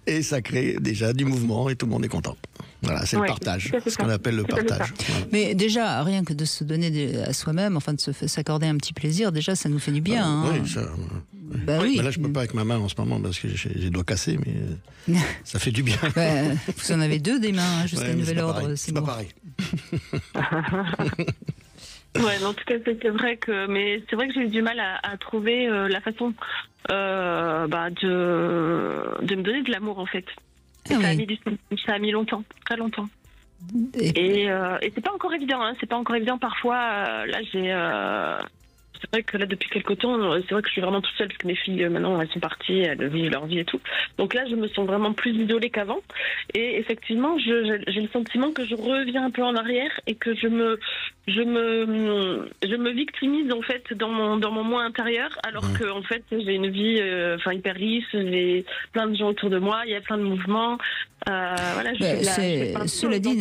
Et ça crée déjà du mouvement et tout le monde est content. Voilà, c'est le partage, ce qu'on appelle le partage. Voilà. Mais déjà, rien que de se donner à soi-même, enfin de s'accorder un petit plaisir, déjà ça nous fait du bien. Hein. Oui, ça... Bah oui. Mais là, je peux pas avec ma main en ce moment parce que j'ai les doigts cassés, mais ça fait du bien. Vous en avez deux des mains, jusqu'à nouvel ordre. C'est pas pareil. Ouais, non, tout à fait, c'est vrai que, mais c'est vrai que j'ai eu du mal à trouver la façon de me donner de l'amour en fait. Et ça a mis longtemps, très longtemps. Et c'est pas encore évident, hein, c'est pas encore évident. Parfois, là, c'est vrai que là, depuis quelques temps, c'est vrai que je suis vraiment toute seule parce que mes filles, maintenant, elles sont parties, elles vivent leur vie et tout. Donc là, je me sens vraiment plus isolée qu'avant. Et effectivement, j'ai le sentiment que je reviens un peu en arrière et que je me victimise en fait dans mon moi intérieur, alors que en fait, j'ai une vie hyper riche, j'ai plein de gens autour de moi, il y a plein de mouvements. Voilà, cela dit,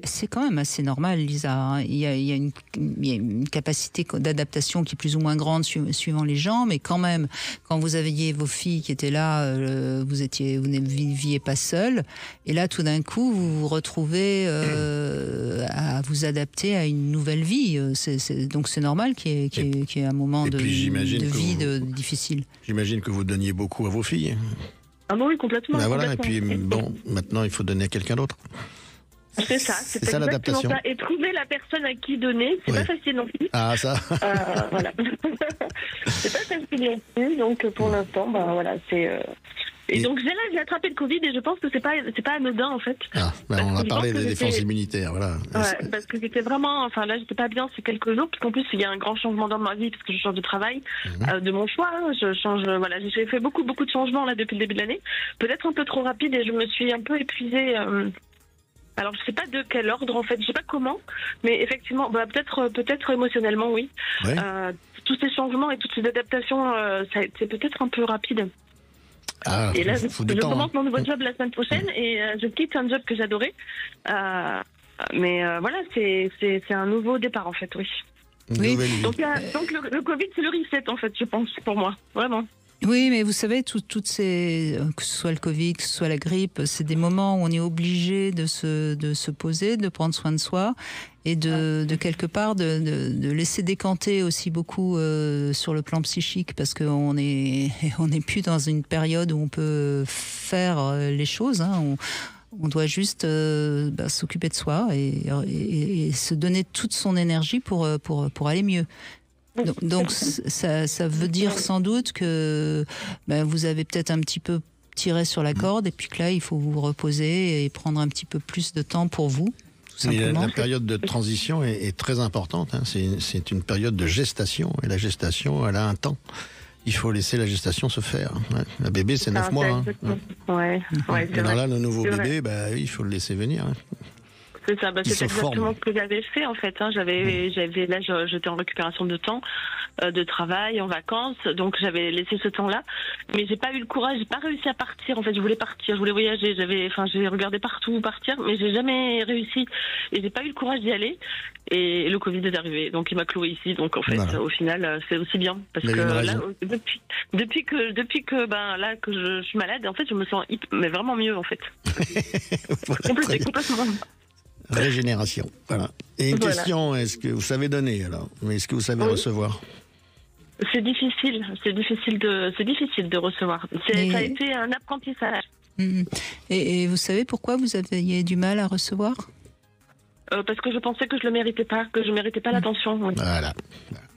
c'est quand même assez normal, Lisa. Hein. Il y a une capacité d'adaptation qui est plus ou moins grande suivant les gens, mais quand même, quand vous aviez vos filles qui étaient là, vous ne viviez pas seul, et là, tout d'un coup, vous vous retrouvez à vous adapter à une nouvelle vie. Donc c'est normal qu'il y ait un moment de vie difficile. J'imagine que vous donniez beaucoup à vos filles. Ah bon, oui, complètement. Ben voilà, complètement. Et puis bon, maintenant il faut donner à quelqu'un d'autre. C'est ça, c'est ça l'adaptation. Ça. Et trouver la personne à qui donner, c'est pas facile non plus. Ah ça. Voilà. C'est pas facile non plus, donc pour l'instant, voilà, c'est. Et donc j'ai attrapé le Covid et je pense que c'est pas anodin en fait. Ah, on a parlé des défenses immunitaires, voilà. Ouais, parce que j'étais vraiment, là j'étais pas bien ces quelques jours, parce qu'en plus il y a un grand changement dans ma vie parce que je change de travail, de mon choix, hein, je change, voilà, j'ai fait beaucoup de changements là depuis le début de l'année, peut-être un peu trop rapide et je me suis un peu épuisée. Alors je sais pas de quel ordre en fait, je sais pas comment, mais effectivement, peut-être émotionnellement oui. Ouais. Tous ces changements et toutes ces adaptations, c'est peut-être un peu rapide. Ah, et là, je commence mon nouveau job la semaine prochaine et je quitte un job que j'adorais. Mais voilà, c'est un nouveau départ en fait, oui. Donc le Covid, c'est le reset en fait, je pense, pour moi, vraiment. Oui, mais vous savez, toutes ces, que ce soit le Covid, que ce soit la grippe, c'est des moments où on est obligé de se poser, de prendre soin de soi et de quelque part de laisser décanter aussi beaucoup sur le plan psychique, parce qu'on est plus dans une période où on peut faire les choses. Hein. On doit juste s'occuper de soi et se donner toute son énergie pour aller mieux. Donc ça veut dire sans doute que vous avez peut-être un petit peu tiré sur la corde et puis que là il faut vous reposer et prendre un petit peu plus de temps pour vous. Mais la période de transition est très importante. Hein. C'est une période de gestation et la gestation elle a un temps. Il faut laisser la gestation se faire. Ouais. La bébé c'est 9 mois. Hein. Ouais. Et alors là le nouveau bébé il faut le laisser venir. Hein. C'est ça, c'est exactement ce que j'avais fait en fait. J'étais en récupération de temps, de travail, en vacances, donc j'avais laissé ce temps-là. Mais j'ai pas eu le courage, j'ai pas réussi à partir. En fait, je voulais partir, je voulais voyager. J'ai regardé partout où partir, mais j'ai jamais réussi. Et j'ai pas eu le courage d'y aller. Et le Covid est arrivé, donc il m'a cloué ici. Donc en fait, au final, c'est aussi bien parce que là, depuis que là que je suis malade, en fait, je me sens mais vraiment mieux en fait. Complètement. Régénération, voilà. Et une question, est-ce que vous savez donner alors? Mais est-ce que vous savez recevoir? C'est difficile de recevoir. Ça a été un apprentissage. Et vous savez pourquoi vous aviez du mal à recevoir? Parce que je pensais que je le méritais pas, que je méritais pas l'attention. Voilà.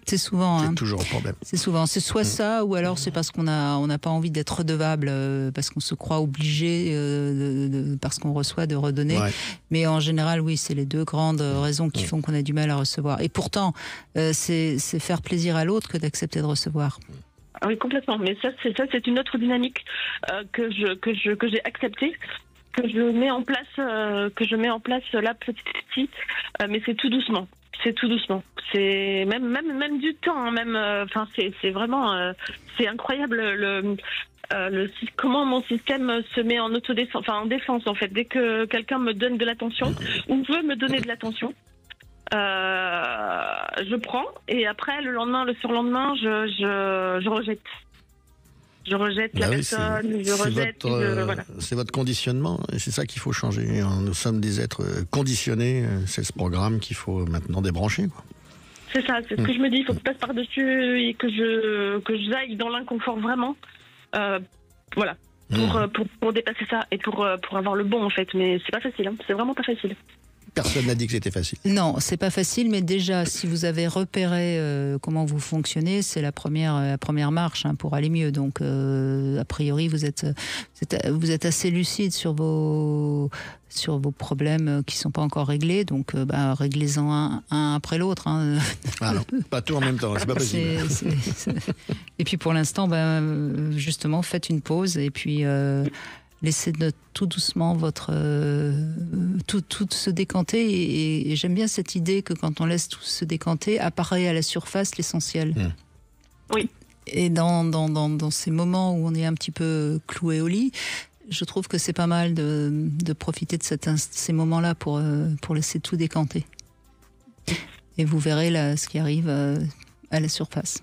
C'est souvent. C'est toujours le problème. C'est souvent. C'est soit ça, ou alors c'est parce qu'on n'a pas envie d'être redevable, parce qu'on se croit obligé, parce qu'on reçoit, de redonner. Ouais. Mais en général, oui, c'est les deux grandes raisons qui font qu'on a du mal à recevoir. Et pourtant, c'est faire plaisir à l'autre que d'accepter de recevoir. Ah oui, complètement. Mais ça, c'est une autre dynamique que j'ai acceptée. Que je mets en place là petit à petit, mais c'est tout doucement. C'est même du temps, c'est vraiment, c'est incroyable comment mon système se met en en défense en fait. Dès que quelqu'un me donne de l'attention ou veut me donner de l'attention, je prends et après le surlendemain, je rejette. Je rejette la personne, voilà. C'est votre conditionnement, et c'est ça qu'il faut changer. Nous sommes des êtres conditionnés, c'est ce programme qu'il faut maintenant débrancher, quoi. C'est ça, c'est ce que je me dis, il faut que je passe par-dessus et que j'aille dans l'inconfort vraiment, voilà, pour dépasser ça et pour avoir le bon en fait, mais c'est pas facile, c'est vraiment pas facile. Personne n'a dit que c'était facile. Non, c'est pas facile, mais déjà, si vous avez repéré comment vous fonctionnez, c'est la première marche pour aller mieux. Donc, a priori, vous êtes assez lucide sur vos problèmes qui sont pas encore réglés. Donc, réglez-en un après l'autre. Ah non, pas tout en même temps, c'est pas possible. Et puis, pour l'instant, justement, faites une pause et puis. Laissez tout doucement tout se décanter et j'aime bien cette idée que quand on laisse tout se décanter, apparaît à la surface l'essentiel. Oui. Et dans ces moments où on est un petit peu cloué au lit, je trouve que c'est pas mal de profiter de ces moments-là pour laisser tout décanter. Et vous verrez là ce qui arrive à la surface.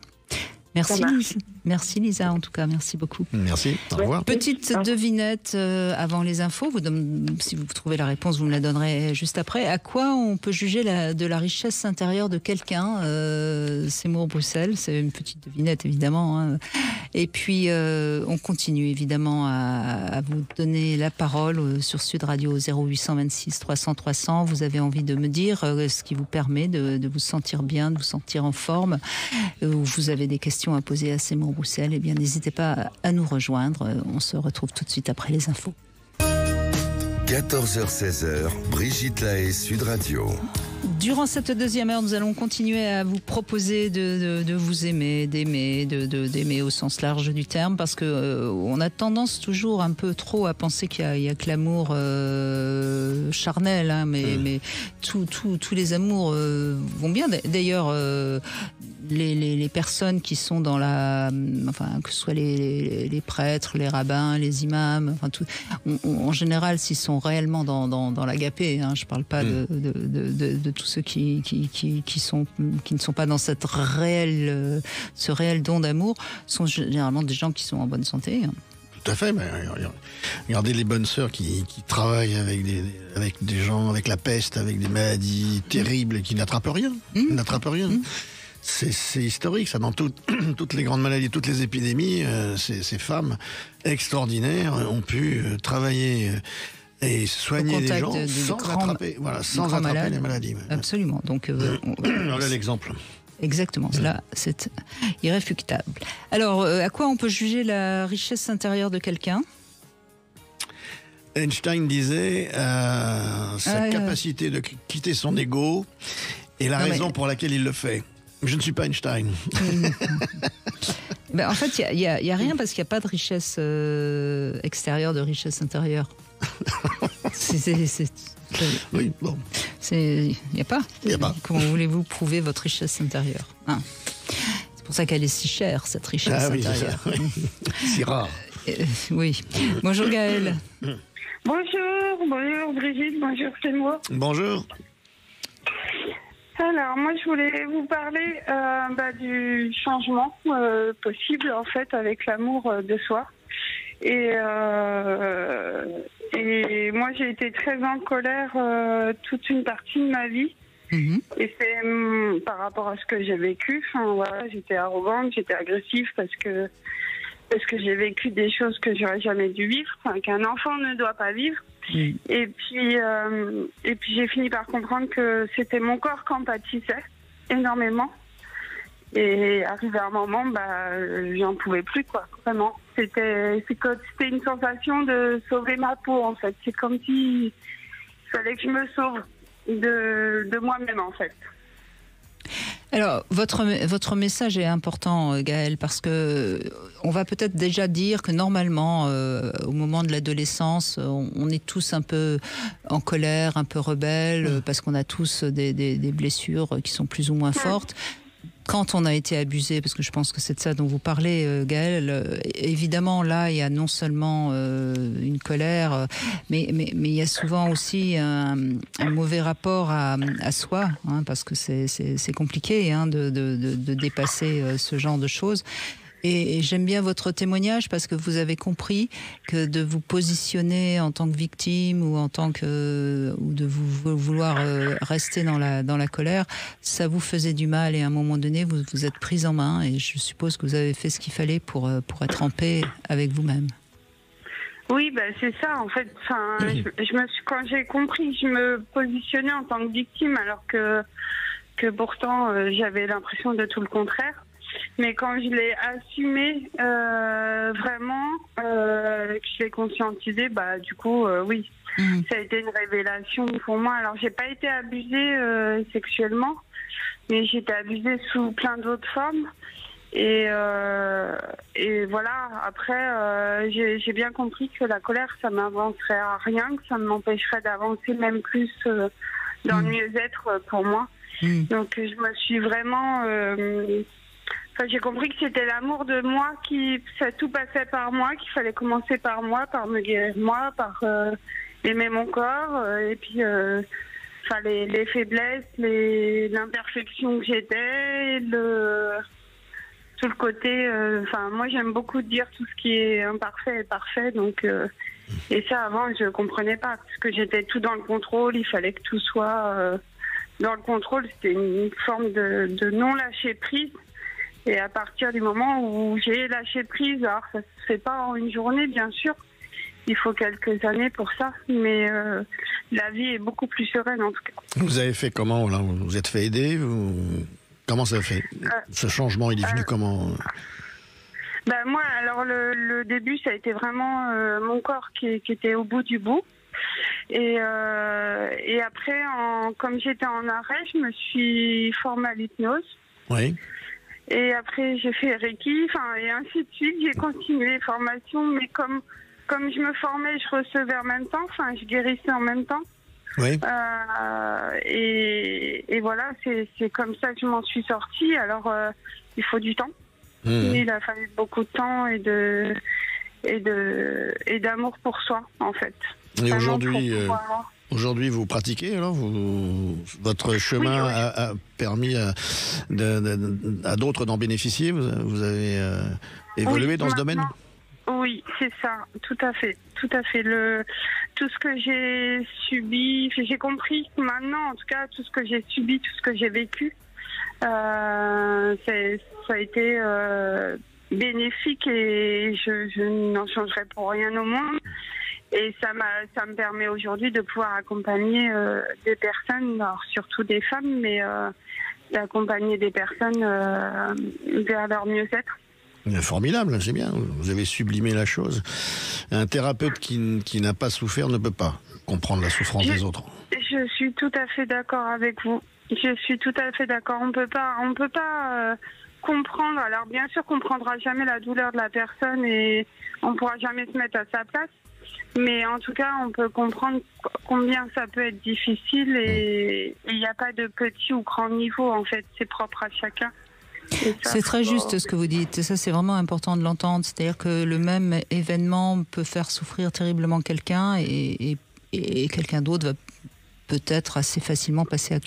Merci Lisa, en tout cas, merci beaucoup. Merci, au revoir. Petite devinette avant les infos, si vous trouvez la réponse, vous me la donnerez juste après. À quoi on peut juger de la richesse intérieure de quelqu'un? Seymour Bruxelles, c'est une petite devinette évidemment. Et puis on continue évidemment à vous donner la parole sur Sud Radio 0826 300 300. Vous avez envie de me dire ce qui vous permet de vous sentir bien, de vous sentir en forme, ou vous avez des questions à poser à Seymour Bruxelles, eh bien n'hésitez pas à nous rejoindre. On se retrouve tout de suite après les infos. 14h-16h, Brigitte Lahaie, Sud Radio. Durant cette deuxième heure, nous allons continuer à vous proposer de vous aimer, d'aimer au sens large du terme, parce que on a tendance toujours un peu trop à penser qu'il y a que l'amour charnel, mais tous les amours vont bien. D'ailleurs, les personnes qui sont dans que ce soit les prêtres, les rabbins, les imams, en général, s'ils sont réellement dans l'agapé, je parle pas de tous ceux qui ne sont pas dans ce réel don d'amour, sont généralement des gens qui sont en bonne santé. Tout à fait, mais regardez les bonnes sœurs qui travaillent avec des gens, avec la peste, avec des maladies terribles et qui n'attrapent rien. C'est historique, ça, dans toutes les grandes maladies, toutes les épidémies, ces femmes extraordinaires ont pu travailler et soigner des gens sans attraper les maladies. Absolument. Donc, voilà l'exemple. Exactement, cela c'est irréfutable. Alors, à quoi on peut juger la richesse intérieure de quelqu'un ? Einstein disait sa capacité de quitter son ego et la raison pour laquelle il le fait. Je ne suis pas Einstein. En fait, il y a rien parce qu'il n'y a pas de richesse extérieure, de richesse intérieure. Oui, bon. Il n'y a pas. Il y a pas. Comment voulez-vous prouver votre richesse intérieure, hein? C'est pour ça qu'elle est si chère, cette richesse intérieure. Si rare. Oui. Bonjour Gaëlle. Bonjour Brigitte, bonjour c'est moi. Bonjour. Alors moi je voulais vous parler du changement possible en fait avec l'amour de soi. Et moi j'ai été très en colère toute une partie de ma vie. Et c'est par rapport à ce que j'ai vécu. Enfin, voilà, j'étais arrogante, j'étais agressive parce que j'ai vécu des choses que j'aurais jamais dû vivre, qu'un enfant ne doit pas vivre. Et puis j'ai fini par comprendre que c'était mon corps qui en pâtissait énormément. Et arrivé à un moment, j'en pouvais plus, quoi. Vraiment, c'était une sensation de sauver ma peau, en fait. C'est comme si il fallait que je me sauve de moi-même, en fait. Alors, votre message est important, Gaëlle, parce que on va peut-être déjà dire que normalement, au moment de l'adolescence, on est tous un peu en colère, un peu rebelles, parce qu'on a tous des blessures qui sont plus ou moins fortes. Quand on a été abusé, parce que je pense que c'est de ça dont vous parlez, Gaëlle, évidemment, là, il y a non seulement une colère, mais il y a souvent aussi un mauvais rapport à soi, hein, parce que c'est compliqué de dépasser ce genre de choses. Et j'aime bien votre témoignage parce que vous avez compris que de vous positionner en tant que victime ou de vous vouloir rester dans la colère, ça vous faisait du mal et à un moment donné vous vous êtes prise en main et je suppose que vous avez fait ce qu'il fallait pour être en paix avec vous-même. Oui, c'est ça en fait. Enfin, quand j'ai compris, je me positionnais en tant que victime alors que pourtant j'avais l'impression de tout le contraire. Mais quand je l'ai assumé vraiment, que je l'ai conscientisé, du coup, oui, ça a été une révélation pour moi. Alors, j'ai pas été abusée sexuellement, mais j'ai été abusée sous plein d'autres formes. Et voilà, après, j'ai bien compris que la colère, ça m'avancerait à rien, que ça m'empêcherait d'avancer même plus dans le mieux-être pour moi. Donc, je me suis vraiment... j'ai compris que c'était l'amour de moi, ça tout passait par moi, qu'il fallait commencer par moi, par me guérir moi, par aimer mon corps, et puis les faiblesses, l'imperfection que j'étais, tout le côté... moi j'aime beaucoup dire tout ce qui est imparfait est parfait, donc... et ça avant je comprenais pas, parce que j'étais tout dans le contrôle, il fallait que tout soit dans le contrôle, c'était une forme de non-lâcher prise. Et à partir du moment où j'ai lâché prise, alors ça se fait pas en une journée, bien sûr. Il faut quelques années pour ça, mais la vie est beaucoup plus sereine en tout cas. Vous avez fait comment là? Vous êtes fait aider? Comment ça fait? Ce changement, il est venu comment? Moi, alors le début, ça a été vraiment mon corps qui était au bout du bout. Et après, comme j'étais en arrêt, je me suis formée à l'hypnose. Oui. Et après, j'ai fait Reiki, et ainsi de suite. J'ai continué les formations, mais comme je me formais, je recevais en même temps, je guérissais en même temps. Oui. Et voilà, c'est comme ça que je m'en suis sortie. Alors, il faut du temps. Il a fallu beaucoup de temps et d'amour pour soi, en fait. Et aujourd'hui, vous pratiquez alors votre chemin a permis à d'autres d'en bénéficier. Vous avez évolué dans ce domaine. Oui, c'est ça, tout à fait. Tout ce que j'ai subi, j'ai compris maintenant, en tout cas, tout ce que j'ai subi, tout ce que j'ai vécu, ça a été bénéfique et je n'en changerai pour rien au monde. Et ça me permet aujourd'hui de pouvoir accompagner des personnes, alors surtout des femmes, mais d'accompagner des personnes vers leur mieux-être. Formidable, c'est bien. Vous avez sublimé la chose. Un thérapeute qui n'a pas souffert ne peut pas comprendre la souffrance des autres. Je suis tout à fait d'accord avec vous. Je suis tout à fait d'accord. On peut pas comprendre. Alors bien sûr qu'on ne comprendra jamais la douleur de la personne et on ne pourra jamais se mettre à sa place. Mais en tout cas, on peut comprendre combien ça peut être difficile et il n'y a pas de petit ou grand niveau, en fait. C'est propre à chacun. C'est très juste ce que vous dites. Et ça, c'est vraiment important de l'entendre. C'est-à-dire que le même événement peut faire souffrir terriblement quelqu'un et quelqu'un d'autre va peut-être assez facilement passer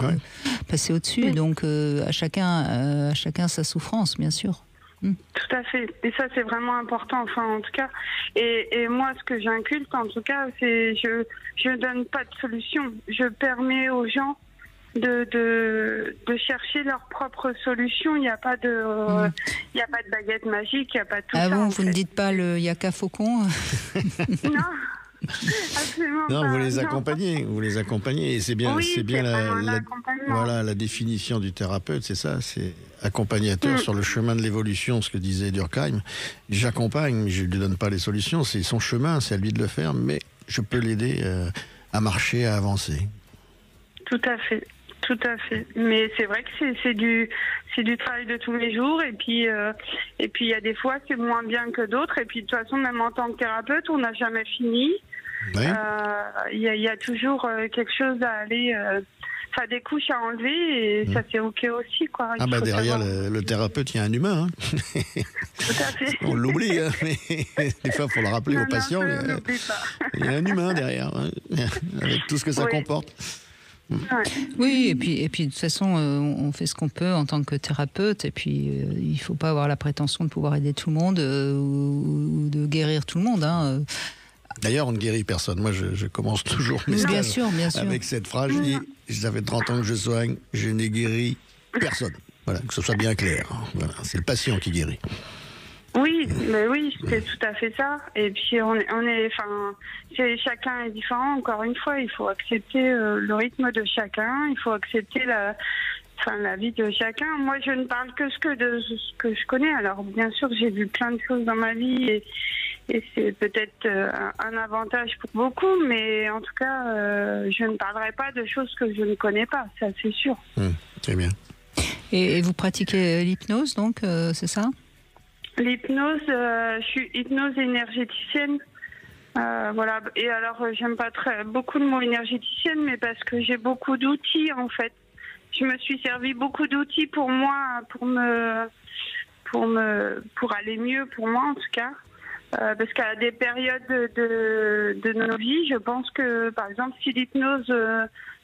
au-dessus. Donc, à chacun sa souffrance, bien sûr. Tout à fait. Et ça, c'est vraiment important, enfin, en tout cas. Et moi, ce que j'inculte, en tout cas, c'est je ne donne pas de solution. Je permets aux gens de chercher leur propre solution. Il n'y a pas de baguette magique, il n'y a pas de tout ça. Ah bon, vous ne dites pas le yaka faucon? Non. Absolument non, pas. vous les accompagnez, et c'est bien, oui, c'est bien la définition du thérapeute, c'est ça, c'est accompagnateur sur le chemin de l'évolution, ce que disait Durkheim. J'accompagne, je ne lui donne pas les solutions, c'est son chemin, c'est à lui de le faire, mais je peux l'aider à marcher, à avancer. Tout à fait. Mais c'est vrai que c'est du travail de tous les jours, et puis il y a des fois c'est moins bien que d'autres, et puis de toute façon, même en tant que thérapeute, on n'a jamais fini. Oui. Il y a toujours quelque chose à aller, des couches à enlever, et ça c'est ok aussi, quoi. Derrière le thérapeute, il y a un humain. Hein. Tout à fait. On l'oublie, hein, mais des fois, il faut le rappeler aux patients. Il y a un humain derrière, hein, avec tout ce que ça comporte. Oui, et puis de toute façon, on fait ce qu'on peut en tant que thérapeute, et puis il ne faut pas avoir la prétention de pouvoir aider tout le monde ou de guérir tout le monde. Hein. D'ailleurs, on ne guérit personne. Moi, je commence toujours mes stages bien sûr. avec cette phrase. Je dis, ça fait 30 ans que je soigne, je n'ai guéri personne. Voilà, que ce soit bien clair. Voilà, c'est le patient qui guérit. Oui, mais oui, c'est tout à fait ça. Et puis chacun est différent. Encore une fois, il faut accepter le rythme de chacun. Il faut accepter la vie de chacun. Moi, je ne parle que de ce que je connais. Alors, bien sûr, j'ai vu plein de choses dans ma vie et c'est peut-être un avantage pour beaucoup, mais en tout cas, je ne parlerai pas de choses que je ne connais pas. Ça, c'est sûr. Très bien. Et vous pratiquez l'hypnose, donc, c'est ça? L'hypnose, je suis hypnose énergéticienne. Voilà. Et alors, j'aime pas beaucoup le mot énergéticienne, mais parce que j'ai beaucoup d'outils, en fait. Je me suis servi beaucoup d'outils pour moi, pour aller mieux, pour moi, en tout cas. Parce qu'à des périodes de nos vies, je pense que, par exemple, si l'hypnose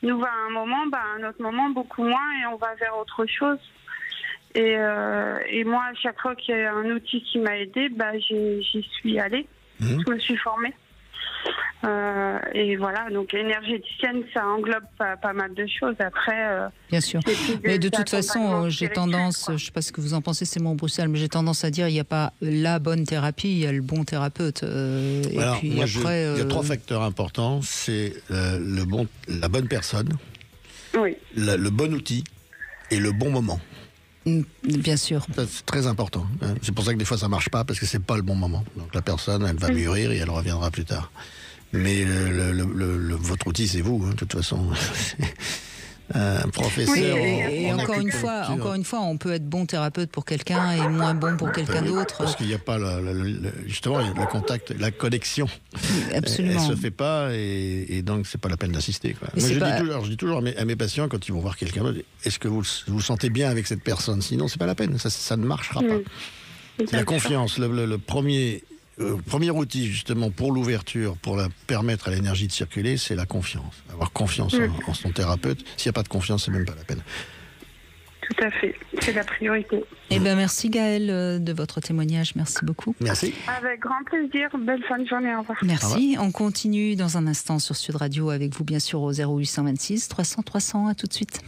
nous va à un moment, à un autre moment, beaucoup moins, et on va vers autre chose. Et moi, à chaque fois qu'il y a un outil qui m'a aidée, j'y suis allée. Je me suis formée. Et voilà, donc énergéticienne, ça englobe pas mal de choses. Après, bien sûr. Mais de toute façon, j'ai tendance, je ne sais pas ce que vous en pensez, c'est mon Bruxelles, mais j'ai tendance à dire il n'y a pas la bonne thérapie, il y a le bon thérapeute. Alors, et puis moi, après, il y a 3 facteurs importants, c'est la bonne personne, oui. le bon outil et le bon moment. Bien sûr. C'est très important. C'est pour ça que des fois ça marche pas, parce que c'est pas le bon moment. Donc la personne, elle va mûrir et elle reviendra plus tard. Mais votre outil, c'est vous, de toute façon. Un professeur. Oui, et encore une fois, on peut être bon thérapeute pour quelqu'un et moins bon pour quelqu'un d'autre. Parce qu'il n'y a pas justement le contact, la connexion. Absolument. Elle se fait pas et donc c'est pas la peine d'assister. Moi, je dis toujours à mes patients quand ils vont voir quelqu'un d'autre, est-ce que vous vous sentez bien avec cette personne? Sinon, c'est pas la peine. Ça ne marchera pas. C'est la confiance. Le premier outil, justement, pour l'ouverture, pour permettre à l'énergie de circuler, c'est la confiance. Avoir confiance en son thérapeute. S'il n'y a pas de confiance, c'est même pas la peine. Tout à fait. C'est la priorité. Merci Gaëlle de votre témoignage. Merci beaucoup. Merci. Avec grand plaisir. Belle fin de journée. Au revoir. Merci. On continue dans un instant sur Sud Radio avec vous, bien sûr, au 0826 300 300. À tout de suite.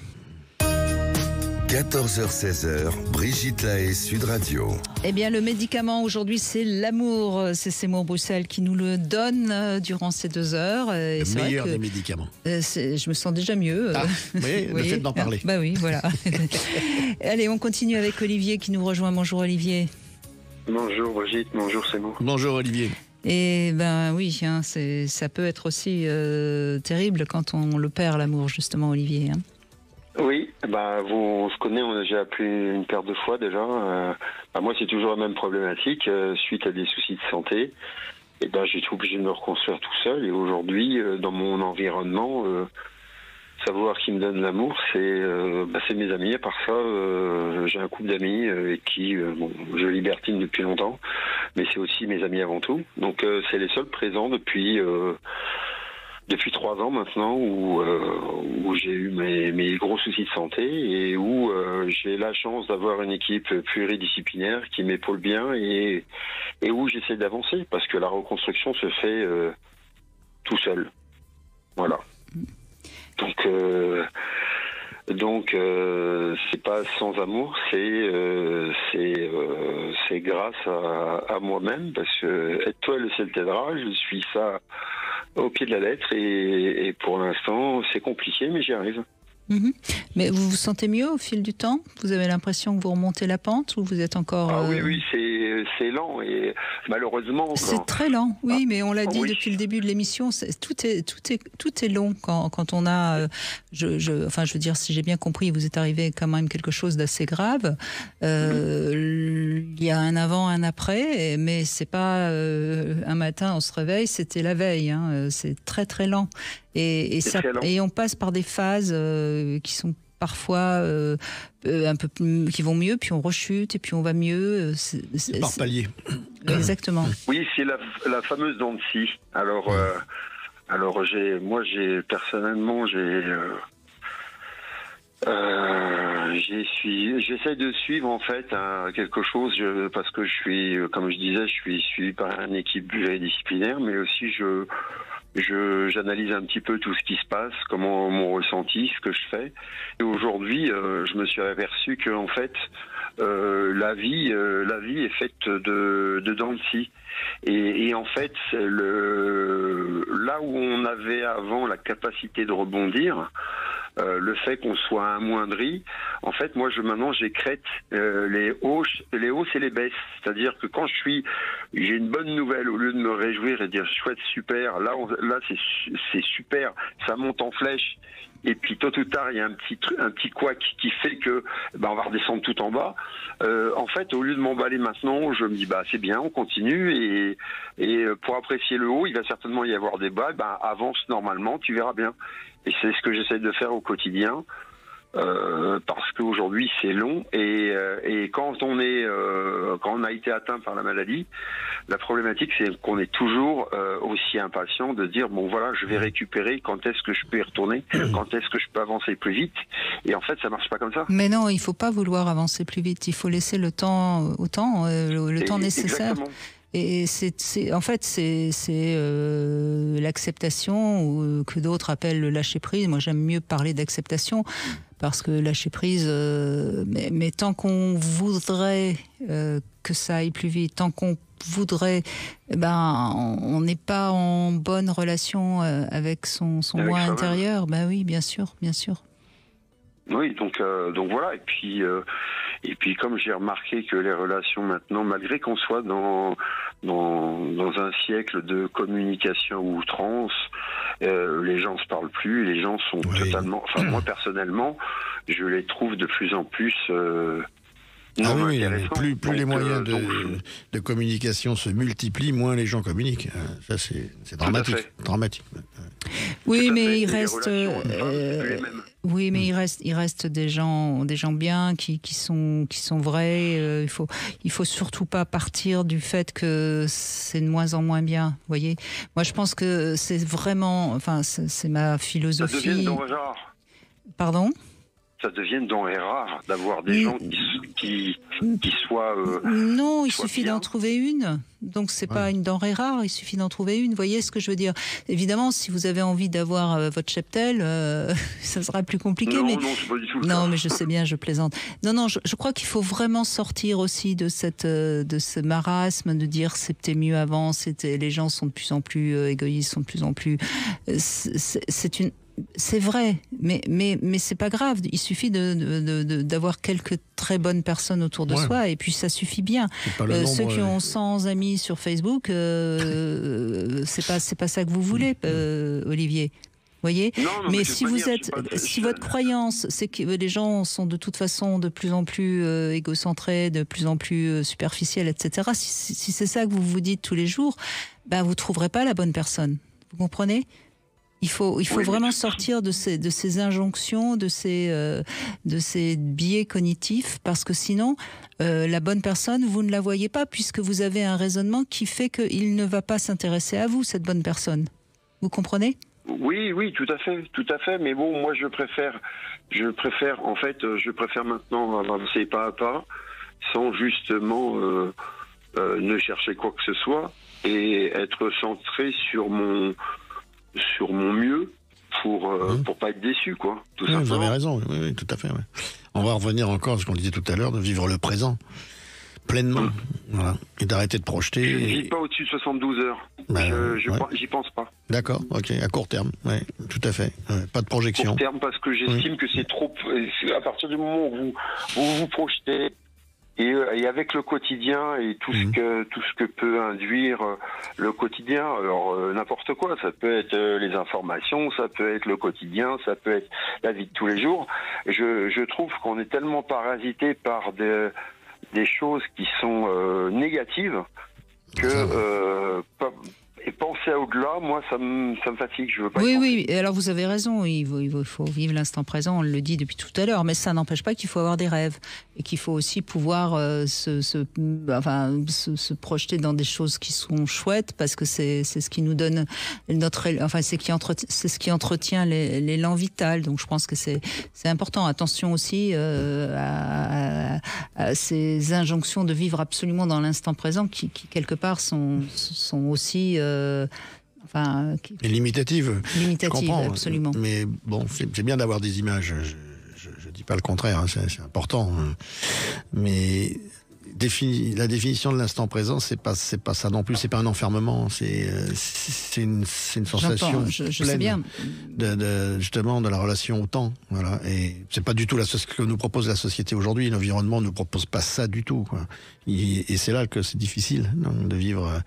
14h-16h, Brigitte Lahaie, Sud Radio. Eh bien, le médicament aujourd'hui, c'est l'amour. C'est Seymour Bruxelles qui nous le donne durant ces 2 heures. Et le meilleur des médicaments. Je me sens déjà mieux. Oui, le fait d'en parler. Oui, voilà. Allez, on continue avec Olivier qui nous rejoint. Bonjour Olivier. Bonjour Brigitte, bonjour Seymour. Bonjour Olivier. Et oui, ça peut être aussi terrible quand on le perd, l'amour, justement, Olivier. Oui, on se connaît, on a déjà appelé une paire de fois déjà. Moi, c'est toujours la même problématique suite à des soucis de santé. et ben j'ai été obligé de me reconstruire tout seul. Et aujourd'hui, dans mon environnement, savoir qui me donne l'amour, c'est mes amis. À part ça, j'ai un couple d'amis avec qui je libertine depuis longtemps, mais c'est aussi mes amis avant tout. Donc c'est les seuls présents depuis 3 ans maintenant où j'ai eu mes gros soucis de santé et où j'ai la chance d'avoir une équipe pluridisciplinaire qui m'épaule bien et où j'essaie d'avancer parce que la reconstruction se fait tout seul. Voilà. Donc c'est pas sans amour, c'est grâce à moi-même parce que aide-toi le ciel t'aidera. Je suis ça au pied de la lettre et pour l'instant c'est compliqué mais j'y arrive. Mais vous vous sentez mieux au fil du temps? Vous avez l'impression que vous remontez la pente ou vous êtes encore... Oui, c'est lent et malheureusement... C'est très lent, oui, mais on l'a dit depuis le début de l'émission, tout est long quand on a... Enfin, je veux dire, si j'ai bien compris, vous êtes arrivé quand même quelque chose d'assez grave. Il y a un avant, un après, mais c'est pas un matin on se réveille, c'était la veille. C'est très très lent. Et on passe par des phases qui sont parfois un peu qui vont mieux, puis on rechute et puis on va mieux. C'est par palier. Exactement. Oui, c'est la fameuse dent de scie. Alors personnellement j'essaie de suivre en fait quelque chose parce que je suis, comme je disais, je suis suivi par une équipe pluridisciplinaire, mais aussi j'analyse un petit peu tout ce qui se passe, comment mon ressenti, ce que je fais. Et aujourd'hui, je me suis aperçu que en fait, la vie est faite de dents de scie. Et en fait, là où on avait avant la capacité de rebondir, le fait qu'on soit amoindri, en fait, moi, maintenant, j'écrète les hausses et les baisses. C'est-à-dire que quand j'ai une bonne nouvelle, au lieu de me réjouir et dire chouette, super, là c'est super, ça monte en flèche. Et puis tôt ou tard, il y a un petit couac qui fait que on va redescendre tout en bas. En fait, au lieu de m'emballer maintenant, je me dis c'est bien, on continue et pour apprécier le haut, il va certainement y avoir des bas. Avance normalement, tu verras bien. Et c'est ce que j'essaie de faire au quotidien. Parce qu'aujourd'hui c'est long et quand on a été atteint par la maladie, la problématique c'est qu'on est toujours aussi impatient de dire je vais récupérer, quand est-ce que je peux y retourner, quand est-ce que je peux avancer plus vite, et en fait ça marche pas comme ça. Mais non, il faut pas vouloir avancer plus vite, il faut laisser le temps le temps nécessaire. Exactement. Et en fait, c'est l'acceptation, ou que d'autres appellent le lâcher-prise. Moi, j'aime mieux parler d'acceptation, parce que lâcher-prise, mais tant qu'on voudrait que ça aille plus vite, tant qu'on voudrait, on n'est pas en bonne relation avec son moi intérieur. Oui, bien sûr, bien sûr. Oui, donc voilà. Et puis comme j'ai remarqué que les relations maintenant, malgré qu'on soit dans un siècle de communication à outrance, les gens se parlent plus, les gens sont totalement... Enfin, moi personnellement, je les trouve de plus en plus... plus les moyens de communication se multiplient, moins les gens communiquent. Ça, c'est dramatique. Oui, mais il reste... Oui, mais il reste des gens bien qui sont vrais. Il faut surtout pas partir du fait que c'est de moins en moins bien. Vous voyez, moi je pense que c'est vraiment, c'est ma philosophie. Ça devient denrée rare. Pardon ? Ça devient une denrée rare d'avoir des gens qui soient. Non, il suffit d'en trouver une. Donc c'est pas une denrée rare, il suffit d'en trouver une. Vous voyez ce que je veux dire ? Évidemment, si vous avez envie d'avoir votre cheptel, ça sera plus compliqué. Non, c'est pas du tout le cas. Non, mais je sais bien, je plaisante. Non, je crois qu'il faut vraiment sortir aussi de ce marasme de dire c'était mieux avant. Les gens sont de plus en plus égoïstes, sont de plus en plus. C'est vrai, mais c'est pas grave. Il suffit d'avoir quelques très bonnes personnes autour de soi, et puis ça suffit bien. Ceux qui ont 100 amis sur Facebook, c'est pas ça que vous voulez, Olivier. voyez. Non, mais si vous êtes, si votre croyance, c'est que les gens sont de toute façon de plus en plus égocentrés, de plus en plus superficiels, etc. Si c'est ça que vous vous dites tous les jours, ben vous trouverez pas la bonne personne. Vous comprenez ? Il faut vraiment sortir de ces injonctions, de ces biais cognitifs, parce que sinon, la bonne personne, vous ne la voyez pas, puisque vous avez un raisonnement qui fait qu'il ne va pas s'intéresser à vous, cette bonne personne. Vous comprenez ? Oui, tout à fait. Mais bon, moi, je préfère maintenant avancer pas à pas, sans justement ne chercher quoi que ce soit, et être centré sur mon mieux pour pas être déçu, quoi. Tout simplement. Vous avez raison, oui, tout à fait. Ouais. On va revenir encore à ce qu'on disait tout à l'heure, de vivre le présent pleinement, voilà, et d'arrêter de projeter. Je ne vis pas au-dessus de 72 heures. J'y pense pas. D'accord, ok, à court terme, oui, tout à fait. Pas de projection. Court terme, parce que j'estime que c'est trop. À partir du moment où vous vous projetez, et avec le quotidien et tout ce que peut induire le quotidien, alors n'importe quoi, ça peut être les informations, ça peut être le quotidien, ça peut être la vie de tous les jours. Je trouve qu'on est tellement parasité par des choses qui sont négatives que et penser à au-delà, moi, ça me fatigue. Je veux pas. Oui. Et alors vous avez raison. Il faut vivre l'instant présent. On le dit depuis tout à l'heure, mais ça n'empêche pas qu'il faut avoir des rêves et qu'il faut aussi pouvoir se projeter dans des choses qui sont chouettes, parce que c'est ce qui nous donne c'est ce qui entretient l'élan vital. Donc je pense que c'est important. Attention aussi à ces injonctions de vivre absolument dans l'instant présent qui quelque part sont aussi limitative, absolument. Mais bon, c'est bien d'avoir des images. Je dis pas le contraire, hein, c'est important. Mais la définition de l'instant présent, c'est pas ça non plus. C'est pas un enfermement. C'est une sensation pleine justement de la relation au temps. Voilà. Et c'est pas du tout ce que nous propose la société aujourd'hui. L'environnement nous propose pas ça du tout, quoi. Et c'est là que c'est difficile, donc, de vivre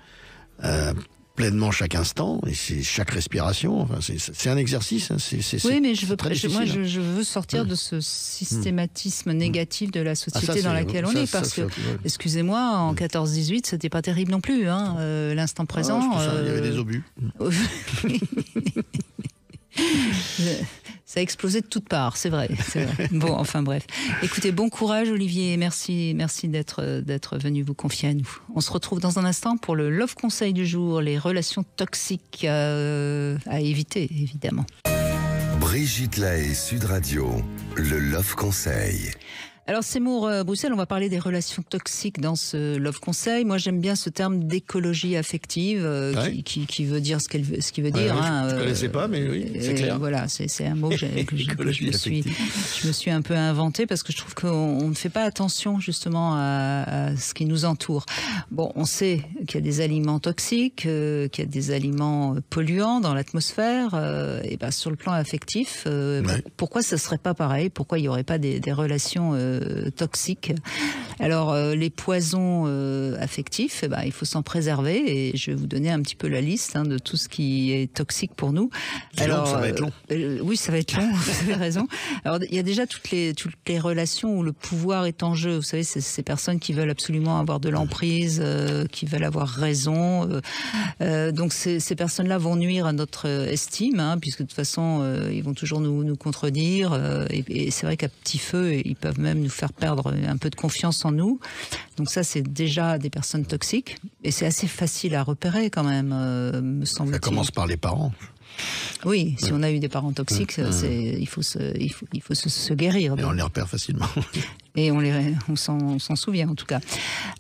pleinement chaque instant, et c'est chaque respiration. Enfin, c'est un exercice. Hein, oui, mais je veux sortir de ce systématisme négatif de la société dans laquelle on est, parce que, excusez-moi, en 14-18, c'était pas terrible non plus. Hein, l'instant présent. Il y avait des obus. Ça a explosé de toutes parts, c'est vrai. Bon, enfin bref. Écoutez, bon courage Olivier, merci d'être venu vous confier à nous. On se retrouve dans un instant pour le Love Conseil du jour, les relations toxiques à éviter, évidemment. Brigitte Lahaie, Sud Radio, le Love Conseil. Alors Seymour Bruxelles, on va parler des relations toxiques dans ce Love Conseil. Moi j'aime bien ce terme d'écologie affective qui veut dire ce qu'il veut dire. Je ne connaissais pas, mais oui, c'est clair. Voilà, c'est un mot que je me suis un peu inventé, parce que je trouve qu'on ne fait pas attention justement à ce qui nous entoure. Bon, on sait qu'il y a des aliments toxiques, qu'il y a des aliments polluants dans l'atmosphère, et ben sur le plan affectif, pourquoi ça serait pas pareil ? Pourquoi il n'y aurait pas des relations toxiques? Alors les poisons affectifs, il faut s'en préserver, et je vais vous donner un petit peu la liste de tout ce qui est toxique pour nous. Alors ça va être long. Oui, ça va être long, vous avez raison. Alors il y a déjà toutes les relations où le pouvoir est en jeu. Vous savez, c'est ces personnes qui veulent absolument avoir de l'emprise, qui veulent avoir raison. Donc ces personnes-là vont nuire à notre estime, puisque de toute façon ils vont toujours nous contredire, et c'est vrai qu'à petit feu ils peuvent même nous faire perdre un peu de confiance en nous. Donc ça, c'est déjà des personnes toxiques, et c'est assez facile à repérer quand même, me semble-t-il. Ça commence par les parents. Oui, si on a eu des parents toxiques, il faut se guérir. Et on les repère facilement. Et on s'en souvient en tout cas.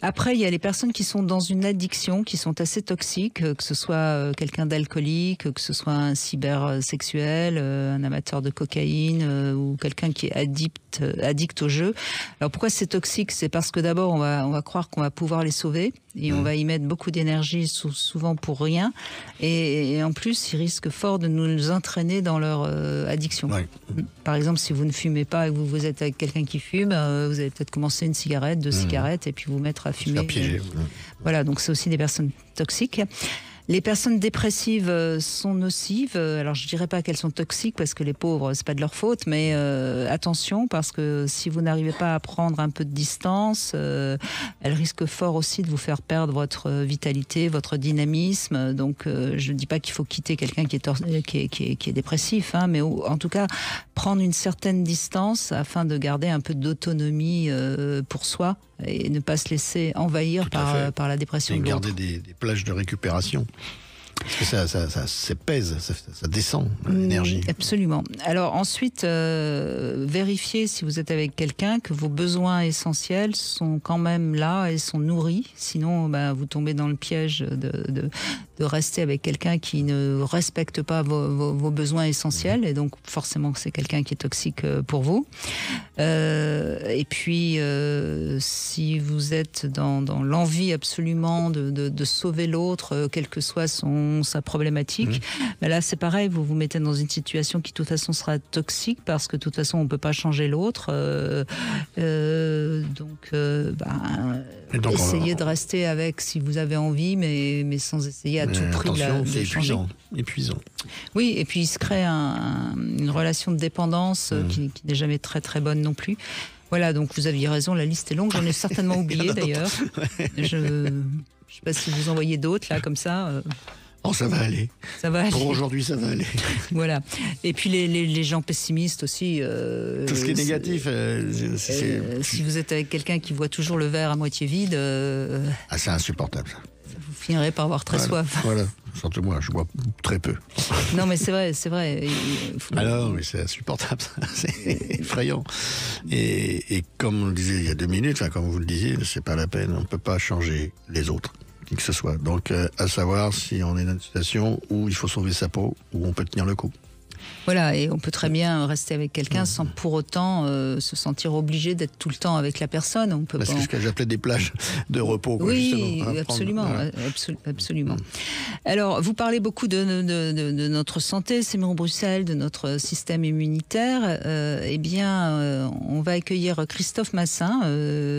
Après, il y a les personnes qui sont dans une addiction, qui sont assez toxiques, que ce soit quelqu'un d'alcoolique, que ce soit un cybersexuel, un amateur de cocaïne, ou quelqu'un qui est addict au jeu. Alors pourquoi c'est toxique? C'est parce que d'abord on va croire qu'on va pouvoir les sauver, et on va y mettre beaucoup d'énergie, souvent pour rien, et en plus ils risquent fort de nous entraîner dans leur addiction. Ouais. Par exemple, si vous ne fumez pas et que vous êtes avec quelqu'un qui fume, vous allez peut-être commencer une cigarette, 2 cigarettes, et puis vous mettre à fumer. Se faire piéger. Voilà, donc c'est aussi des personnes toxiques. Les personnes dépressives sont nocives. Alors je dirais pas qu'elles sont toxiques parce que les pauvres, c'est pas de leur faute, mais attention parce que si vous n'arrivez pas à prendre un peu de distance, elles risquent fort aussi de vous faire perdre votre vitalité, votre dynamisme. Donc je ne dis pas qu'il faut quitter quelqu'un qui est dépressif, hein, mais en tout cas prendre une certaine distance afin de garder un peu d'autonomie pour soi et ne pas se laisser envahir par la dépression. Et garder des plages de récupération. Parce que ça pèse, ça descend l'énergie. Absolument. Alors ensuite, vérifiez si vous êtes avec quelqu'un que vos besoins essentiels sont quand même là et sont nourris. Sinon, vous tombez dans le piège de rester avec quelqu'un qui ne respecte pas vos besoins essentiels. Et donc forcément, c'est quelqu'un qui est toxique pour vous. Et puis, si vous êtes dans l'envie absolument de sauver l'autre, quel que soit sa problématique, là c'est pareil, vous vous mettez dans une situation qui de toute façon sera toxique parce que de toute façon on ne peut pas changer l'autre. Donc essayez de rester avec si vous avez envie, mais sans essayer à tout prix de changer. Épuisant. Oui, et puis il se crée une relation de dépendance qui n'est jamais très très bonne non plus. Voilà, donc vous aviez raison, la liste est longue, j'en ai certainement oublié d'ailleurs. Je ne sais pas si vous en voyez d'autres là comme ça. Oh, ça va aller. Ça va aller. Pour aujourd'hui, ça va aller. Voilà. Et puis les gens pessimistes aussi. Tout ce qui est négatif. Si vous êtes avec quelqu'un qui voit toujours le verre à moitié vide. C'est insupportable ça. Vous finirez par avoir très soif. Voilà. Surtout moi, je bois très peu. Non, mais c'est vrai. Alors, mais c'est insupportable, c'est effrayant. Et comme on le disait il y a 2 minutes, comme vous le disiez, c'est pas la peine, on ne peut pas changer les autres, qui que ce soit. Donc, à savoir si on est dans une situation où il faut sauver sa peau, où on peut tenir le coup. Voilà, et on peut très bien rester avec quelqu'un sans pour autant se sentir obligé d'être tout le temps avec la personne. On peut c'est ce que j'appelais des plages de repos. Oui, absolument, absolument. Alors, vous parlez beaucoup de notre santé, Seymour Bruxelles, de notre système immunitaire. On va accueillir Christophe Massin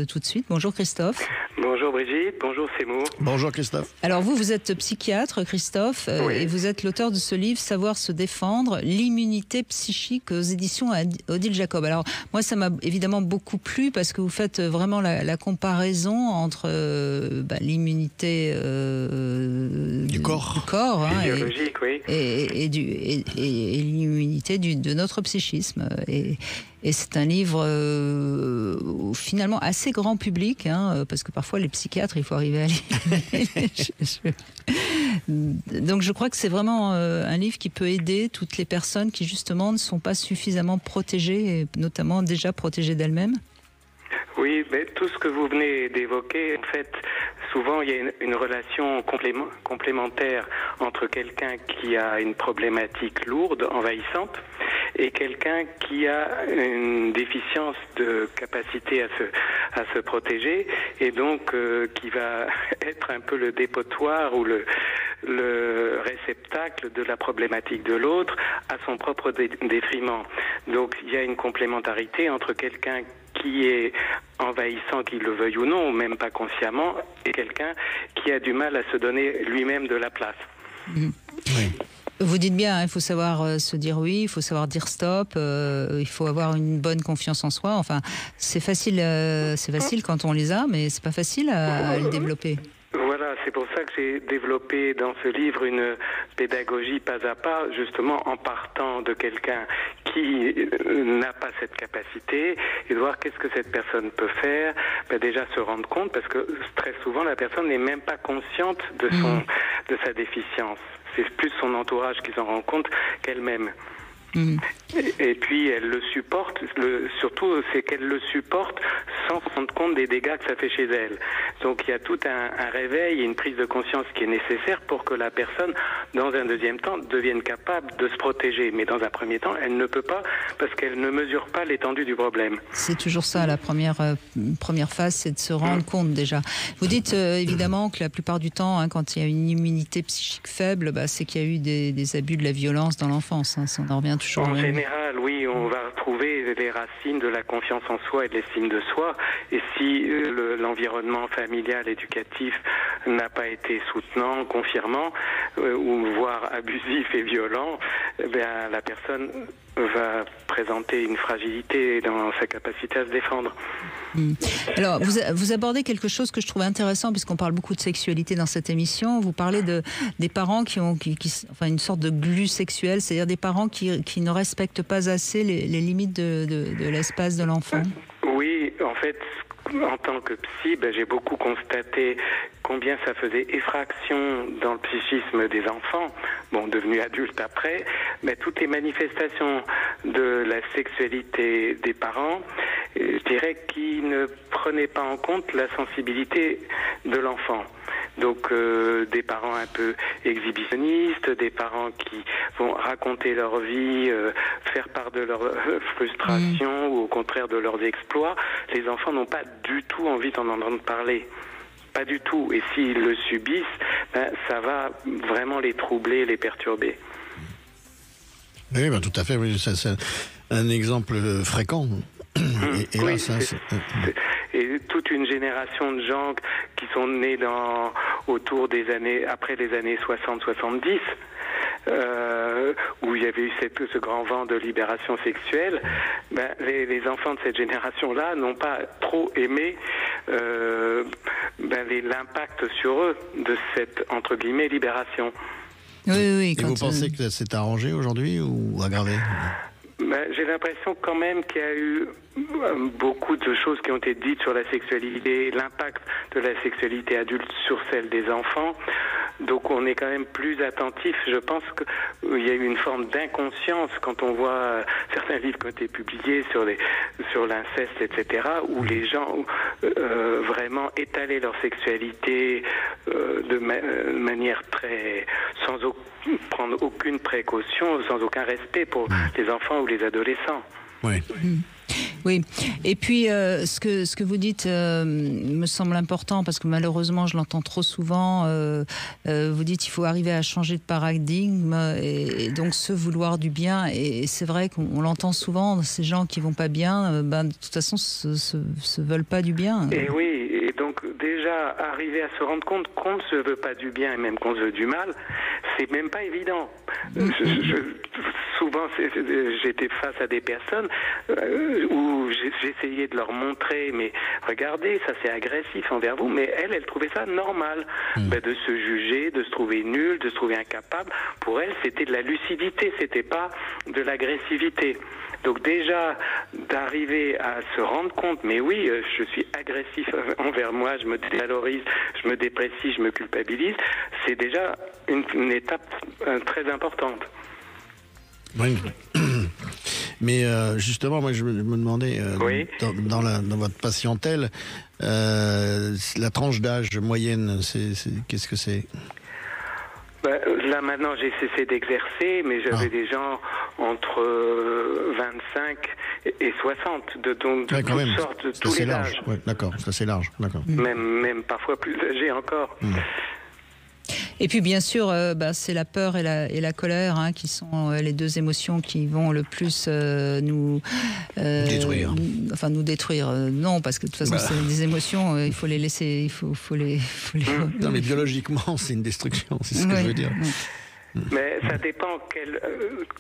tout de suite. Bonjour Christophe. Bonjour Brigitte, bonjour Seymour. Bonjour Christophe. Alors vous êtes psychiatre, Christophe, et vous êtes l'auteur de ce livre « Savoir se défendre, l'immunité psychique » aux éditions Odile Jacob. Alors moi ça m'a évidemment beaucoup plu parce que vous faites vraiment la comparaison entre l'immunité du corps biologique, et l'immunité de notre psychisme. Et c'est un livre finalement assez grand public, parce que parfois les psychiatres, il faut arriver à lire. Donc je crois que c'est vraiment un livre qui peut aider toutes les personnes qui justement ne sont pas suffisamment protégées, et notamment déjà protégées d'elles-mêmes. Oui, mais tout ce que vous venez d'évoquer, en fait, souvent il y a une relation complémentaire entre quelqu'un qui a une problématique lourde, envahissante, et quelqu'un qui a une déficience de capacité à se protéger, et donc qui va être un peu le dépotoir ou le réceptacle de la problématique de l'autre à son propre détriment. Donc il y a une complémentarité entre quelqu'un qui est envahissant, qu'il le veuille ou non, ou même pas consciemment, et quelqu'un qui a du mal à se donner lui-même de la place. Oui. Vous dites bien, il faut savoir se dire oui, il faut savoir dire stop, il faut avoir une bonne confiance en soi. Enfin, c'est facile quand on les a, mais c'est pas facile à le développer. Voilà, c'est pour ça que j'ai développé dans ce livre une pédagogie pas à pas, justement en partant de quelqu'un qui n'a pas cette capacité et de voir qu'est-ce que cette personne peut faire. Déjà se rendre compte, parce que très souvent la personne n'est même pas consciente de sa déficience. C'est plus son entourage qui s'en rend compte qu'elle-même. Et puis elle le supporte, surtout c'est qu'elle le supporte sans se rendre compte des dégâts que ça fait chez elle. Donc il y a tout un réveil et une prise de conscience qui est nécessaire pour que la personne, dans un deuxième temps, devienne capable de se protéger. Mais dans un premier temps, elle ne peut pas parce qu'elle ne mesure pas l'étendue du problème. C'est toujours ça, la première phase, c'est de se rendre compte déjà. Vous dites évidemment que la plupart du temps, quand il y a une immunité psychique faible, c'est qu'il y a eu des abus de la violence dans l'enfance. Ça en revient toujours. En général, oui, on va retrouver les racines de la confiance en soi et de l'estime de soi. Et si l'environnement familial, éducatif n'a pas été soutenant, confirmant, ou voire abusif et violent, la personne va présenter une fragilité dans sa capacité à se défendre. Alors, vous abordez quelque chose que je trouve intéressant, puisqu'on parle beaucoup de sexualité dans cette émission. Vous parlez des parents qui ont enfin, une sorte de glu sexuel, c'est-à-dire des parents qui ne respectent pas assez les limites de l'espace de l'enfant. Oui, en fait, en tant que psy, j'ai beaucoup constaté combien ça faisait effraction dans le psychisme des enfants, devenus adultes après, mais toutes les manifestations de la sexualité des parents, je dirais qu'ils ne prenaient pas en compte la sensibilité de l'enfant. Donc des parents un peu exhibitionnistes, des parents qui vont raconter leur vie, faire part de leur frustration ou au contraire de leurs exploits. Les enfants n'ont pas du tout envie d'en entendre parler. Pas du tout. Et s'ils le subissent, ça va vraiment les troubler, les perturber. Oui, tout à fait. Oui, c'est un exemple fréquent. Et oui, là, ça, et toute une génération de gens qui sont nés après les années 60-70, où il y avait eu ce grand vent de libération sexuelle, les enfants de cette génération-là n'ont pas trop aimé l'impact sur eux de cette, entre guillemets, libération. Oui, et vous pensez que c'est arrangé aujourd'hui ou aggravé ? J'ai l'impression quand même qu'il y a eu beaucoup de choses qui ont été dites sur la sexualité, l'impact de la sexualité adulte sur celle des enfants. Donc on est quand même plus attentif. Je pense qu'il y a eu une forme d'inconscience quand on voit certains livres qui ont été publiés sur l'inceste, etc., où les gens vraiment étalaient leur sexualité de manière sans prendre aucune précaution, sans aucun respect pour les enfants ou les adolescents. Oui. Oui, et puis ce que vous dites me semble important, parce que malheureusement je l'entends trop souvent. Vous dites qu'il faut arriver à changer de paradigme et donc se vouloir du bien, et c'est vrai qu'on l'entend souvent, ces gens qui vont pas bien, de toute façon se veulent pas du bien. Et oui, et donc déjà arriver à se rendre compte qu'on ne se veut pas du bien et même qu'on se veut du mal, c'est même pas évident. Souvent j'étais face à des personnes où j'essayais de leur montrer, mais regardez, ça c'est agressif envers vous, mais elle trouvait ça normal, de se juger, de se trouver nul, de se trouver incapable. Pour elle, c'était de la lucidité, c'était pas de l'agressivité. Donc déjà, d'arriver à se rendre compte, mais oui, je suis agressif envers moi, je me dévalorise, je me déprécie, je me culpabilise, c'est déjà une étape très importante. Oui. Mais justement, moi je me demandais, dans votre patientèle, la tranche d'âge moyenne, qu'est-ce que c'est ? Là maintenant j'ai cessé d'exercer, mais j'avais des gens entre 25 et 60, donc de toutes sortes, de tous les âges. Ouais, d'accord, ça c'est large, d'accord. Même parfois plus âgés encore. Et puis bien sûr, c'est la peur et la colère qui sont les deux émotions qui vont le plus nous détruire. Nous détruire. Non, parce que de toute façon, c'est des émotions, il faut les laisser, il faut les. Non, mais biologiquement, c'est une destruction, c'est ce que je veux dire. Mais ça dépend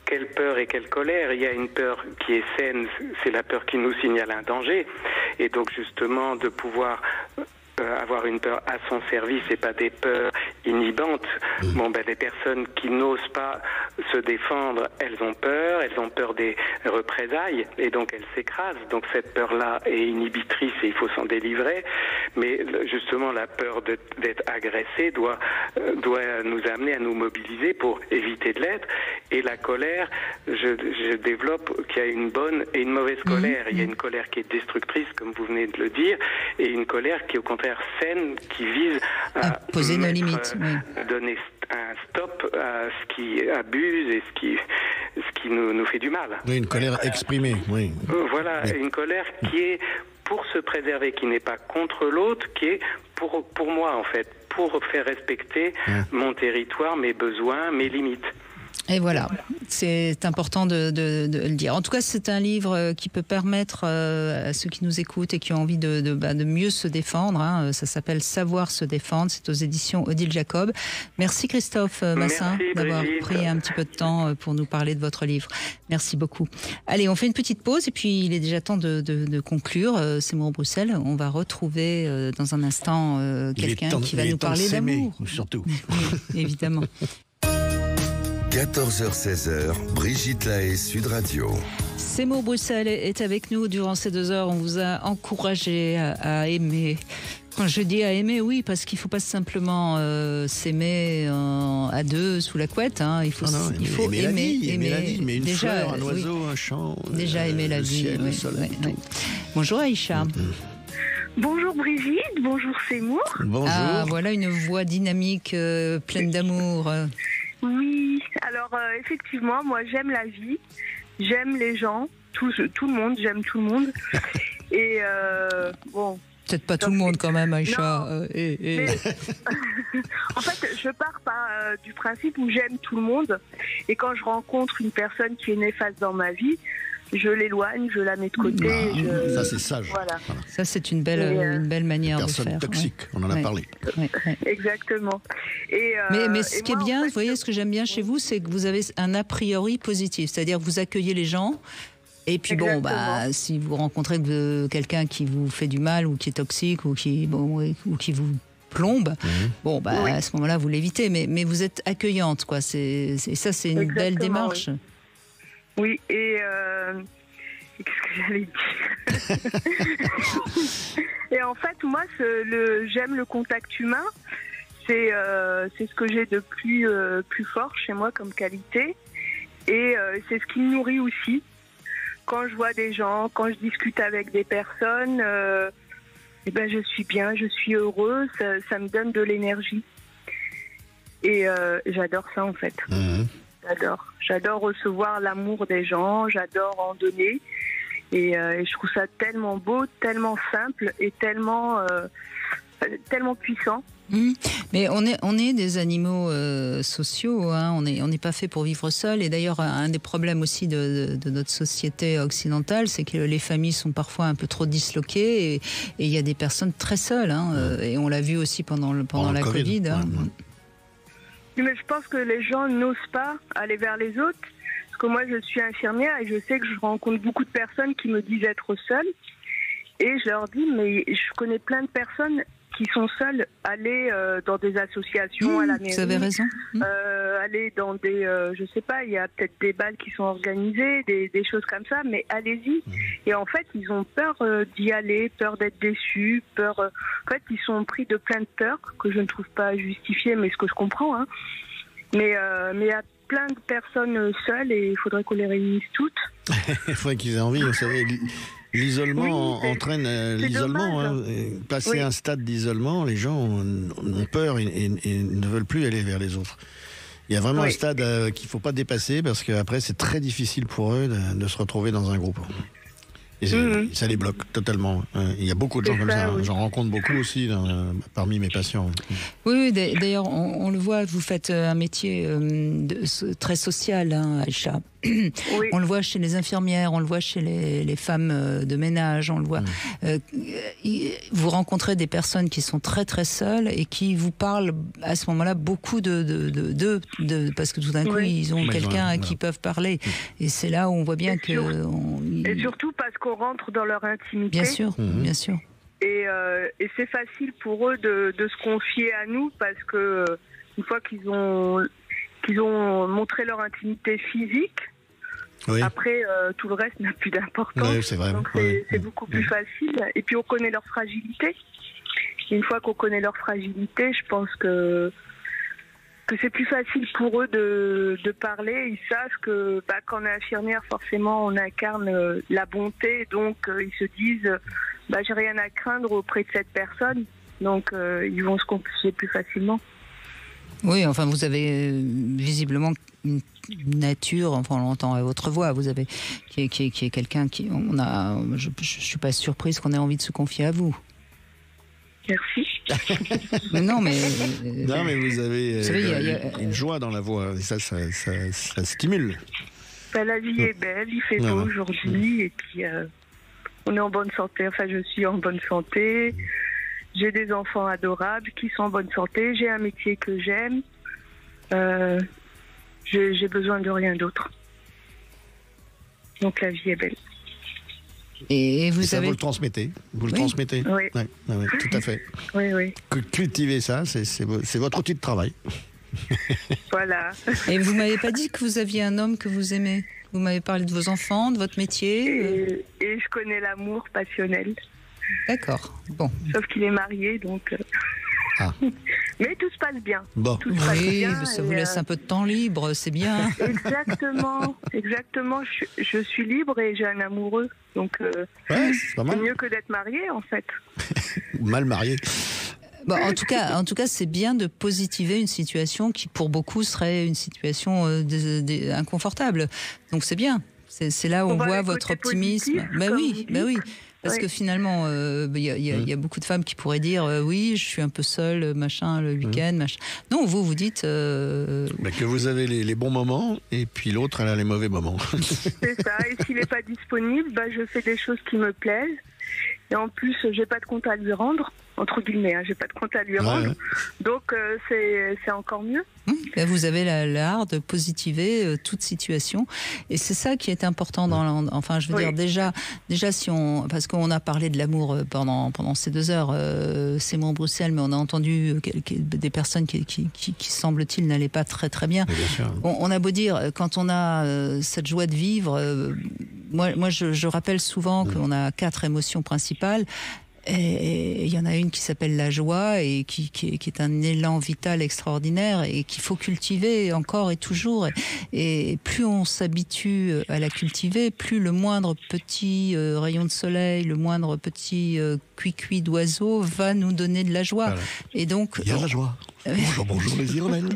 quelle peur et quelle colère. Il y a une peur qui est saine, c'est la peur qui nous signale un danger, et donc justement de pouvoir avoir une peur à son service et pas des peurs inhibantes. Les personnes qui n'osent pas se défendre, elles ont peur des représailles, et donc elles s'écrasent. Donc cette peur-là est inhibitrice et il faut s'en délivrer. Mais justement, la peur d'être agressé doit nous amener à nous mobiliser pour éviter de l'être. Et la colère, je développe qu'il y a une bonne et une mauvaise colère. Il y a une colère qui est destructrice, comme vous venez de le dire, et une colère qui est au contraire saine, qui vise à poser nos limites, donner un stop à ce qui abuse et ce qui nous fait du mal. Oui, une colère exprimée, oui. Voilà, une colère qui est pour se préserver, qui n'est pas contre l'autre, qui est pour moi en fait, pour faire respecter mon territoire, mes besoins, mes limites. Et voilà, c'est important de le dire. En tout cas, c'est un livre qui peut permettre à ceux qui nous écoutent et qui ont envie de mieux se défendre. Hein. Ça s'appelle Savoir se défendre. C'est aux éditions Odile Jacob. Merci Christophe Massin d'avoir pris un petit peu de temps pour nous parler de votre livre. Merci beaucoup. Allez, on fait une petite pause et puis il est déjà temps de conclure. Seymour Bruxelles, on va retrouver dans un instant quelqu'un qui va nous parler d'amour. Surtout. Oui, évidemment. 14h-16h, Brigitte Lahaie, Sud Radio. Seymour Bruxelles est avec nous durant ces 2 heures. On vous a encouragé à aimer. Quand je dis à aimer, oui, parce qu'il ne faut pas simplement s'aimer à 2 sous la couette. Hein. Il faut aimer la vie, aimer une déjà, fleur, un oiseau, un champ. Déjà aimer la vie. Ciel, le soleil, Bonjour Aïcha. Bonjour Brigitte, bonjour Seymour. Bonjour. Ah, voilà une voix dynamique, pleine d'amour. Oui, alors effectivement, moi j'aime la vie, j'aime les gens, tout le monde, j'aime tout le monde. Et bon. Peut-être pas tout le monde quand même, Aïcha. Mais, en fait, je pars du principe où j'aime tout le monde. Et quand je rencontre une personne qui est néfaste dans ma vie, je l'éloigne, je la mets de côté. Ça, c'est sage. Voilà. Ça, c'est une belle manière de faire. Personne toxique, on en a parlé. Exactement. Mais ce qui est bien, vous voyez, ce que j'aime bien chez vous, c'est que vous avez un a priori positif. C'est-à-dire que vous accueillez les gens. Et puis si vous rencontrez quelqu'un qui vous fait du mal ou qui est toxique ou qui vous plombe, à ce moment-là, vous l'évitez. Mais vous êtes accueillante, quoi. C'est une belle démarche. Oui, et qu'est-ce que j'allais dire? Et en fait, moi, j'aime le contact humain. C'est ce que j'ai de plus fort chez moi comme qualité. Et c'est ce qui me nourrit aussi. Quand je vois des gens, quand je discute avec des personnes, je suis bien, je suis heureuse, ça me donne de l'énergie. Et j'adore ça, en fait. J'adore recevoir l'amour des gens, j'adore en donner. Et je trouve ça tellement beau, tellement simple et tellement puissant. Mais on est des animaux sociaux, hein. On n'est pas fait pour vivre seul. Et d'ailleurs, un des problèmes aussi de notre société occidentale, c'est que les familles sont parfois un peu trop disloquées et il y a des personnes très seules. Hein. Et on l'a vu aussi pendant la Covid. Hein. Mais je pense que les gens n'osent pas aller vers les autres. Parce que moi, je suis infirmière et je sais que je rencontre beaucoup de personnes qui me disent être seules. Et je leur dis, mais je connais plein de personnes qui sont seules, aller dans des associations, à la mairie. Vous avez raison. Aller dans des, je sais pas, il y a peut-être des balles qui sont organisées, des choses comme ça, mais allez-y. Et en fait, ils ont peur d'y aller, peur d'être déçus, en fait, ils sont pris de plein de peurs que je ne trouve pas justifiées, mais ce que je comprends. Hein. Mais il y a plein de personnes seules et il faudrait qu'on les réunisse toutes. Il faudrait qu'ils aient envie, vous savez. L'isolement entraîne l'isolement. Hein. Passer un stade d'isolement, les gens ont peur et ne veulent plus aller vers les autres. Il y a vraiment un stade qu'il ne faut pas dépasser parce qu'après, c'est très difficile pour eux de se retrouver dans un groupe. Et ça les bloque totalement. Il y a beaucoup de gens comme ça. J'en rencontre beaucoup aussi parmi mes patients. Oui, d'ailleurs, on le voit, vous faites un métier très social, hein, Aïcha. Oui. On le voit chez les infirmières, on le voit chez les femmes de ménage, on le voit. Vous rencontrez des personnes qui sont très très seules et qui vous parlent à ce moment-là beaucoup parce que tout d'un coup ils ont quelqu'un à qui ils peuvent parler. Et c'est là où on voit bien et surtout parce qu'on rentre dans leur intimité. Bien sûr, bien sûr. Et c'est facile pour eux de se confier à nous parce que une fois qu'ils ont montré leur intimité physique, après tout le reste n'a plus d'importance. Oui, c'est vrai. Donc c'est beaucoup plus facile. Et puis on connaît leur fragilité. Et une fois qu'on connaît leur fragilité, je pense que c'est plus facile pour eux de parler. Ils savent que quand on est infirmière, forcément, on incarne la bonté. Donc, ils se disent, j'ai rien à craindre auprès de cette personne. Donc, ils vont se confier plus facilement. Oui, enfin, vous avez visiblement une nature, enfin, on l'entend à votre voix, vous avez, qui est quelqu'un je ne suis pas surprise qu'on ait envie de se confier à vous. Merci. Non, mais vous avez une joie dans la voix, et ça stimule. La vie est belle, il fait beau aujourd'hui, et puis on est en bonne santé, enfin je suis en bonne santé, j'ai des enfants adorables qui sont en bonne santé, j'ai un métier que j'aime, j'ai besoin de rien d'autre. Donc la vie est belle. Et vous ça, avez... vous le transmettez. Vous le transmettez. Oui. Oui, tout à fait. Oui. Cultiver ça, c'est votre outil de travail. Voilà. Et vous m'avez pas dit que vous aviez un homme que vous aimez. Vous m'avez parlé de vos enfants, de votre métier. Et je connais l'amour passionnel. D'accord. Bon. Sauf qu'il est marié, donc... Mais tout se passe bien. Bon. Tout se passe bien, ça vous laisse un peu de temps libre, c'est bien. Exactement. Je suis libre et j'ai un amoureux. Donc, c'est pas mal. C'est mieux que d'être marié, en fait. Mal marié. Bon, en tout cas, c'est bien de positiver une situation qui, pour beaucoup, serait une situation inconfortable. Donc, c'est bien. C'est là où on voit votre optimisme. Oui. Parce que finalement, il y a beaucoup de femmes qui pourraient dire oui, je suis un peu seule, machin, le week-end, machin. Non, vous dites... que vous avez les bons moments, et puis l'autre, elle a les mauvais moments. C'est ça, et s'il n'est pas disponible, je fais des choses qui me plaisent. Et en plus, j'ai pas de compte à lui rendre, entre guillemets, j'ai pas de compte à lui rendre. Donc, c'est encore mieux. Vous avez l'art de positiver toute situation. Et c'est ça qui est important enfin, je veux dire, déjà, si parce qu'on a parlé de l'amour pendant ces 2 heures, c'est mon Bruxelles, mais on a entendu des personnes qui semble-t-il, n'allaient pas très, très bien. On a beau dire, quand on a cette joie de vivre, moi, je rappelle souvent qu'on a 4 émotions principales. Et il y en a une qui s'appelle la joie et qui est un élan vital extraordinaire et qu'il faut cultiver encore et toujours. Et plus on s'habitue à la cultiver, plus le moindre petit rayon de soleil, le moindre petit cuicui d'oiseau va nous donner de la joie. Voilà. Et donc, il y a la joie. Bonjour les hirondelles.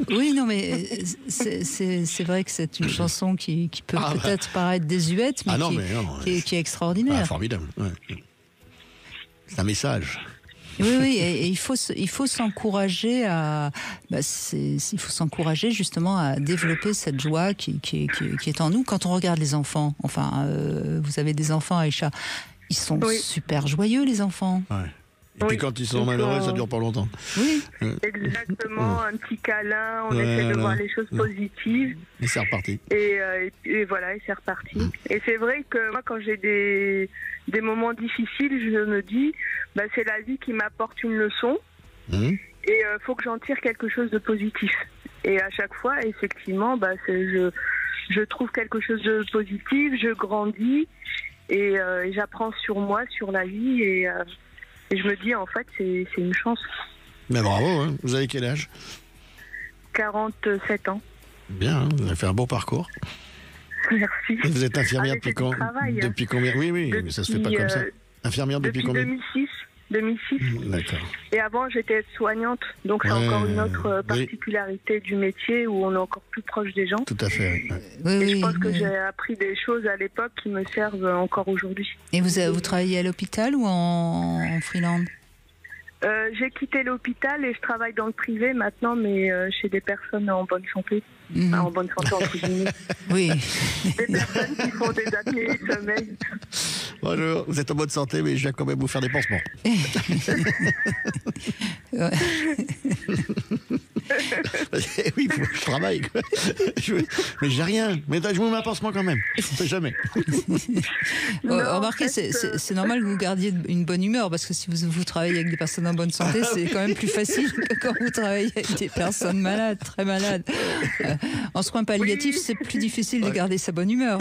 Oui, non, mais c'est vrai que c'est une chanson qui peut peut-être paraître désuète, mais qui est extraordinaire. Formidable. Ouais. C'est un message. Oui, et il faut s'encourager il faut s'encourager justement à développer cette joie qui est en nous. Quand on regarde les enfants, vous avez des enfants, Aïcha, ils sont super joyeux, les enfants. Ouais. Et puis quand ils sont malheureux, ça dure pas longtemps. Oui. Exactement, un petit câlin, on essaie de voir les choses positives. Et c'est reparti. Et voilà, et c'est reparti. Et c'est vrai que moi, quand j'ai des moments difficiles, je me dis, c'est la vie qui m'apporte une leçon. Et faut que j'en tire quelque chose de positif. Et à chaque fois, effectivement, je trouve quelque chose de positif, je grandis et j'apprends sur moi, sur la vie et je me dis, en fait, c'est une chance. Mais bravo, hein. Vous avez quel âge ? 47 ans. Bien, vous avez fait un beau parcours. Merci. Et vous êtes infirmière depuis combien ? Oui, mais ça se fait pas comme ça. Infirmière depuis combien ? 2006. D'accord. Et avant, j'étais soignante, donc c'est encore une autre particularité du métier où on est encore plus proche des gens. Tout à fait. Et je pense que j'ai appris des choses à l'époque qui me servent encore aujourd'hui. Et vous travaillez à l'hôpital ou en freelance ? J'ai quitté l'hôpital et je travaille dans le privé maintenant, mais chez des personnes en bonne santé. Enfin, en bonne santé, entre guillemets. Oui. Des personnes qui font des apnées sommeil. Bonjour, vous êtes en bonne santé, mais je viens quand même vous faire des pansements. Oui, je travaille. Mais j'ai rien. Mais je vous mets un pansement quand même. Je ne fais jamais. Remarquez, c'est normal que vous gardiez une bonne humeur, parce que si vous travaillez avec des personnes en bonne santé, c'est quand même plus facile que quand vous travaillez avec des personnes malades, très malades. En soins palliatifs, c'est plus difficile de garder sa bonne humeur.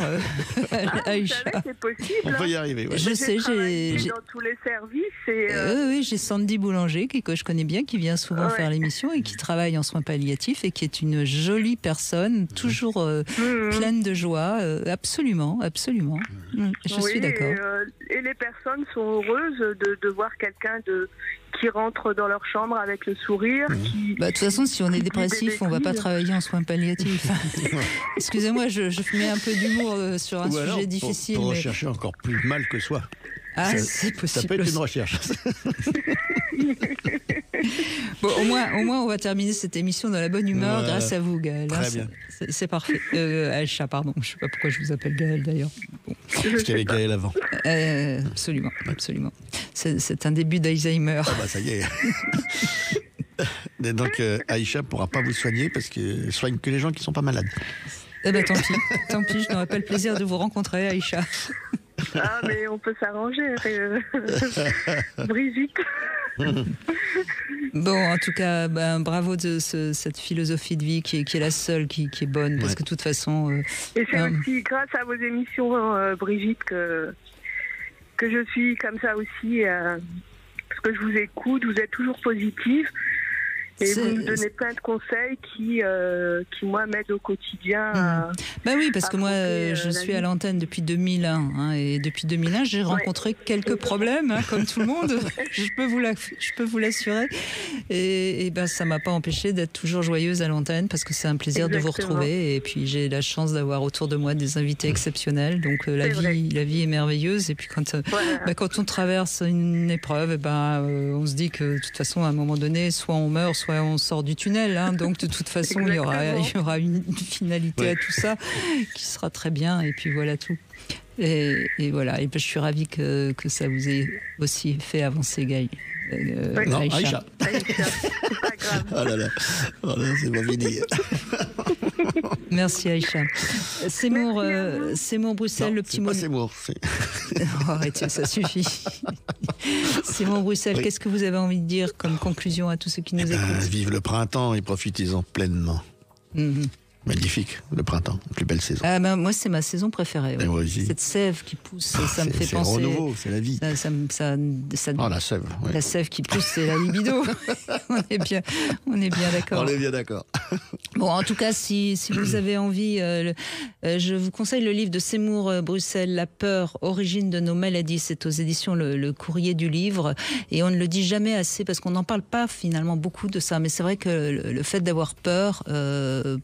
Aïcha. C'est possible. On peut y arriver. Ouais. Je sais, j'ai dans tous les services. Oui, j'ai Sandy Boulanger, que je connais bien, qui vient souvent faire l'émission et qui travaille en soins palliatifs et qui est une jolie personne, toujours pleine de joie. Absolument. Je suis d'accord. Et les personnes sont heureuses de voir quelqu'un qui rentre dans leur chambre avec le sourire. De toute façon, si on est dépressif, on ne va pas travailler en soins palliatifs. Excusez-moi, je mets un peu d'humour sur un sujet difficile. Pour rechercher encore plus mal que soi. C'est possible. Ça peut être une recherche. Bon, au moins, on va terminer cette émission dans la bonne humeur grâce à vous, Gaël. Très bien. C'est parfait. Aïcha, pardon. Je ne sais pas pourquoi je vous appelle Gaël d'ailleurs. Bon. Parce qu'il y avait Gaël avant. Absolument. C'est un début d'Alzheimer. Ah bah ça y est. Et donc Aïcha ne pourra pas vous soigner parce qu'elle soigne que les gens qui ne sont pas malades. Eh ben tant pis, je n'aurai pas le plaisir de vous rencontrer, Aïcha. Ah, mais on peut s'arranger, Brigitte. Bon, en tout cas, bravo de cette philosophie de vie qui est la seule qui est bonne, parce que de toute façon... Et c'est aussi grâce à vos émissions, Brigitte, que je suis comme ça aussi, parce que je vous écoute, vous êtes toujours positive. Et vous nous donnez plein de conseils qui moi, m'aident au quotidien. Oui, parce que moi, je suis à l'antenne depuis 2001. Et depuis 2001, j'ai rencontré quelques problèmes, comme tout le monde. Je peux vous l'assurer. Et ça ne m'a pas empêché d'être toujours joyeuse à l'antenne, parce que c'est un plaisir de vous retrouver. Et puis, j'ai la chance d'avoir autour de moi des invités exceptionnels. Donc, la vie est merveilleuse. Et puis, quand on traverse une épreuve, on se dit que, de toute façon, à un moment donné, soit on meurt, soit on sort du tunnel, donc de toute façon il y aura une finalité à tout ça qui sera très bien, et puis voilà tout. Et voilà, et je suis ravie que ça vous ait aussi fait avancer, Gaël. Non, Aïcha. C'est pas grave. Oh là, c'est pas fini. Merci Aïcha. Seymour Bruxelles, non, le petit mot. Seymour. Arrêtez, ça suffit. Seymour Bruxelles, qu'est-ce que vous avez envie de dire comme conclusion à tous ceux qui nous écoutent? Vive le printemps et profitez-en pleinement. Magnifique, le printemps, la plus belle saison. Moi, c'est ma saison préférée. Ouais. Cette sève qui pousse, ça me fait penser. C'est le renouveau, c'est la vie. La sève. Ouais. La sève qui pousse, c'est la libido. On est bien d'accord. On est bien d'accord. Bon, en tout cas, si vous avez envie, je vous conseille le livre de Seymour Bruxelles, La peur, origine de nos maladies. C'est aux éditions le Courrier du livre. Et on ne le dit jamais assez parce qu'on n'en parle pas finalement beaucoup de ça. Mais c'est vrai que le fait d'avoir peur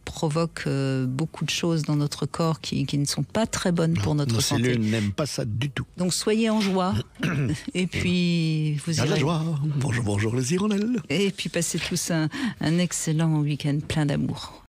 provoque beaucoup de choses dans notre corps qui ne sont pas très bonnes pour notre santé. Nos cellules n'aiment pas ça du tout. Donc soyez en joie. Et puis vous irez. La joie. Bonjour les hirondelles. Et puis passez tous un excellent week-end plein d'amour.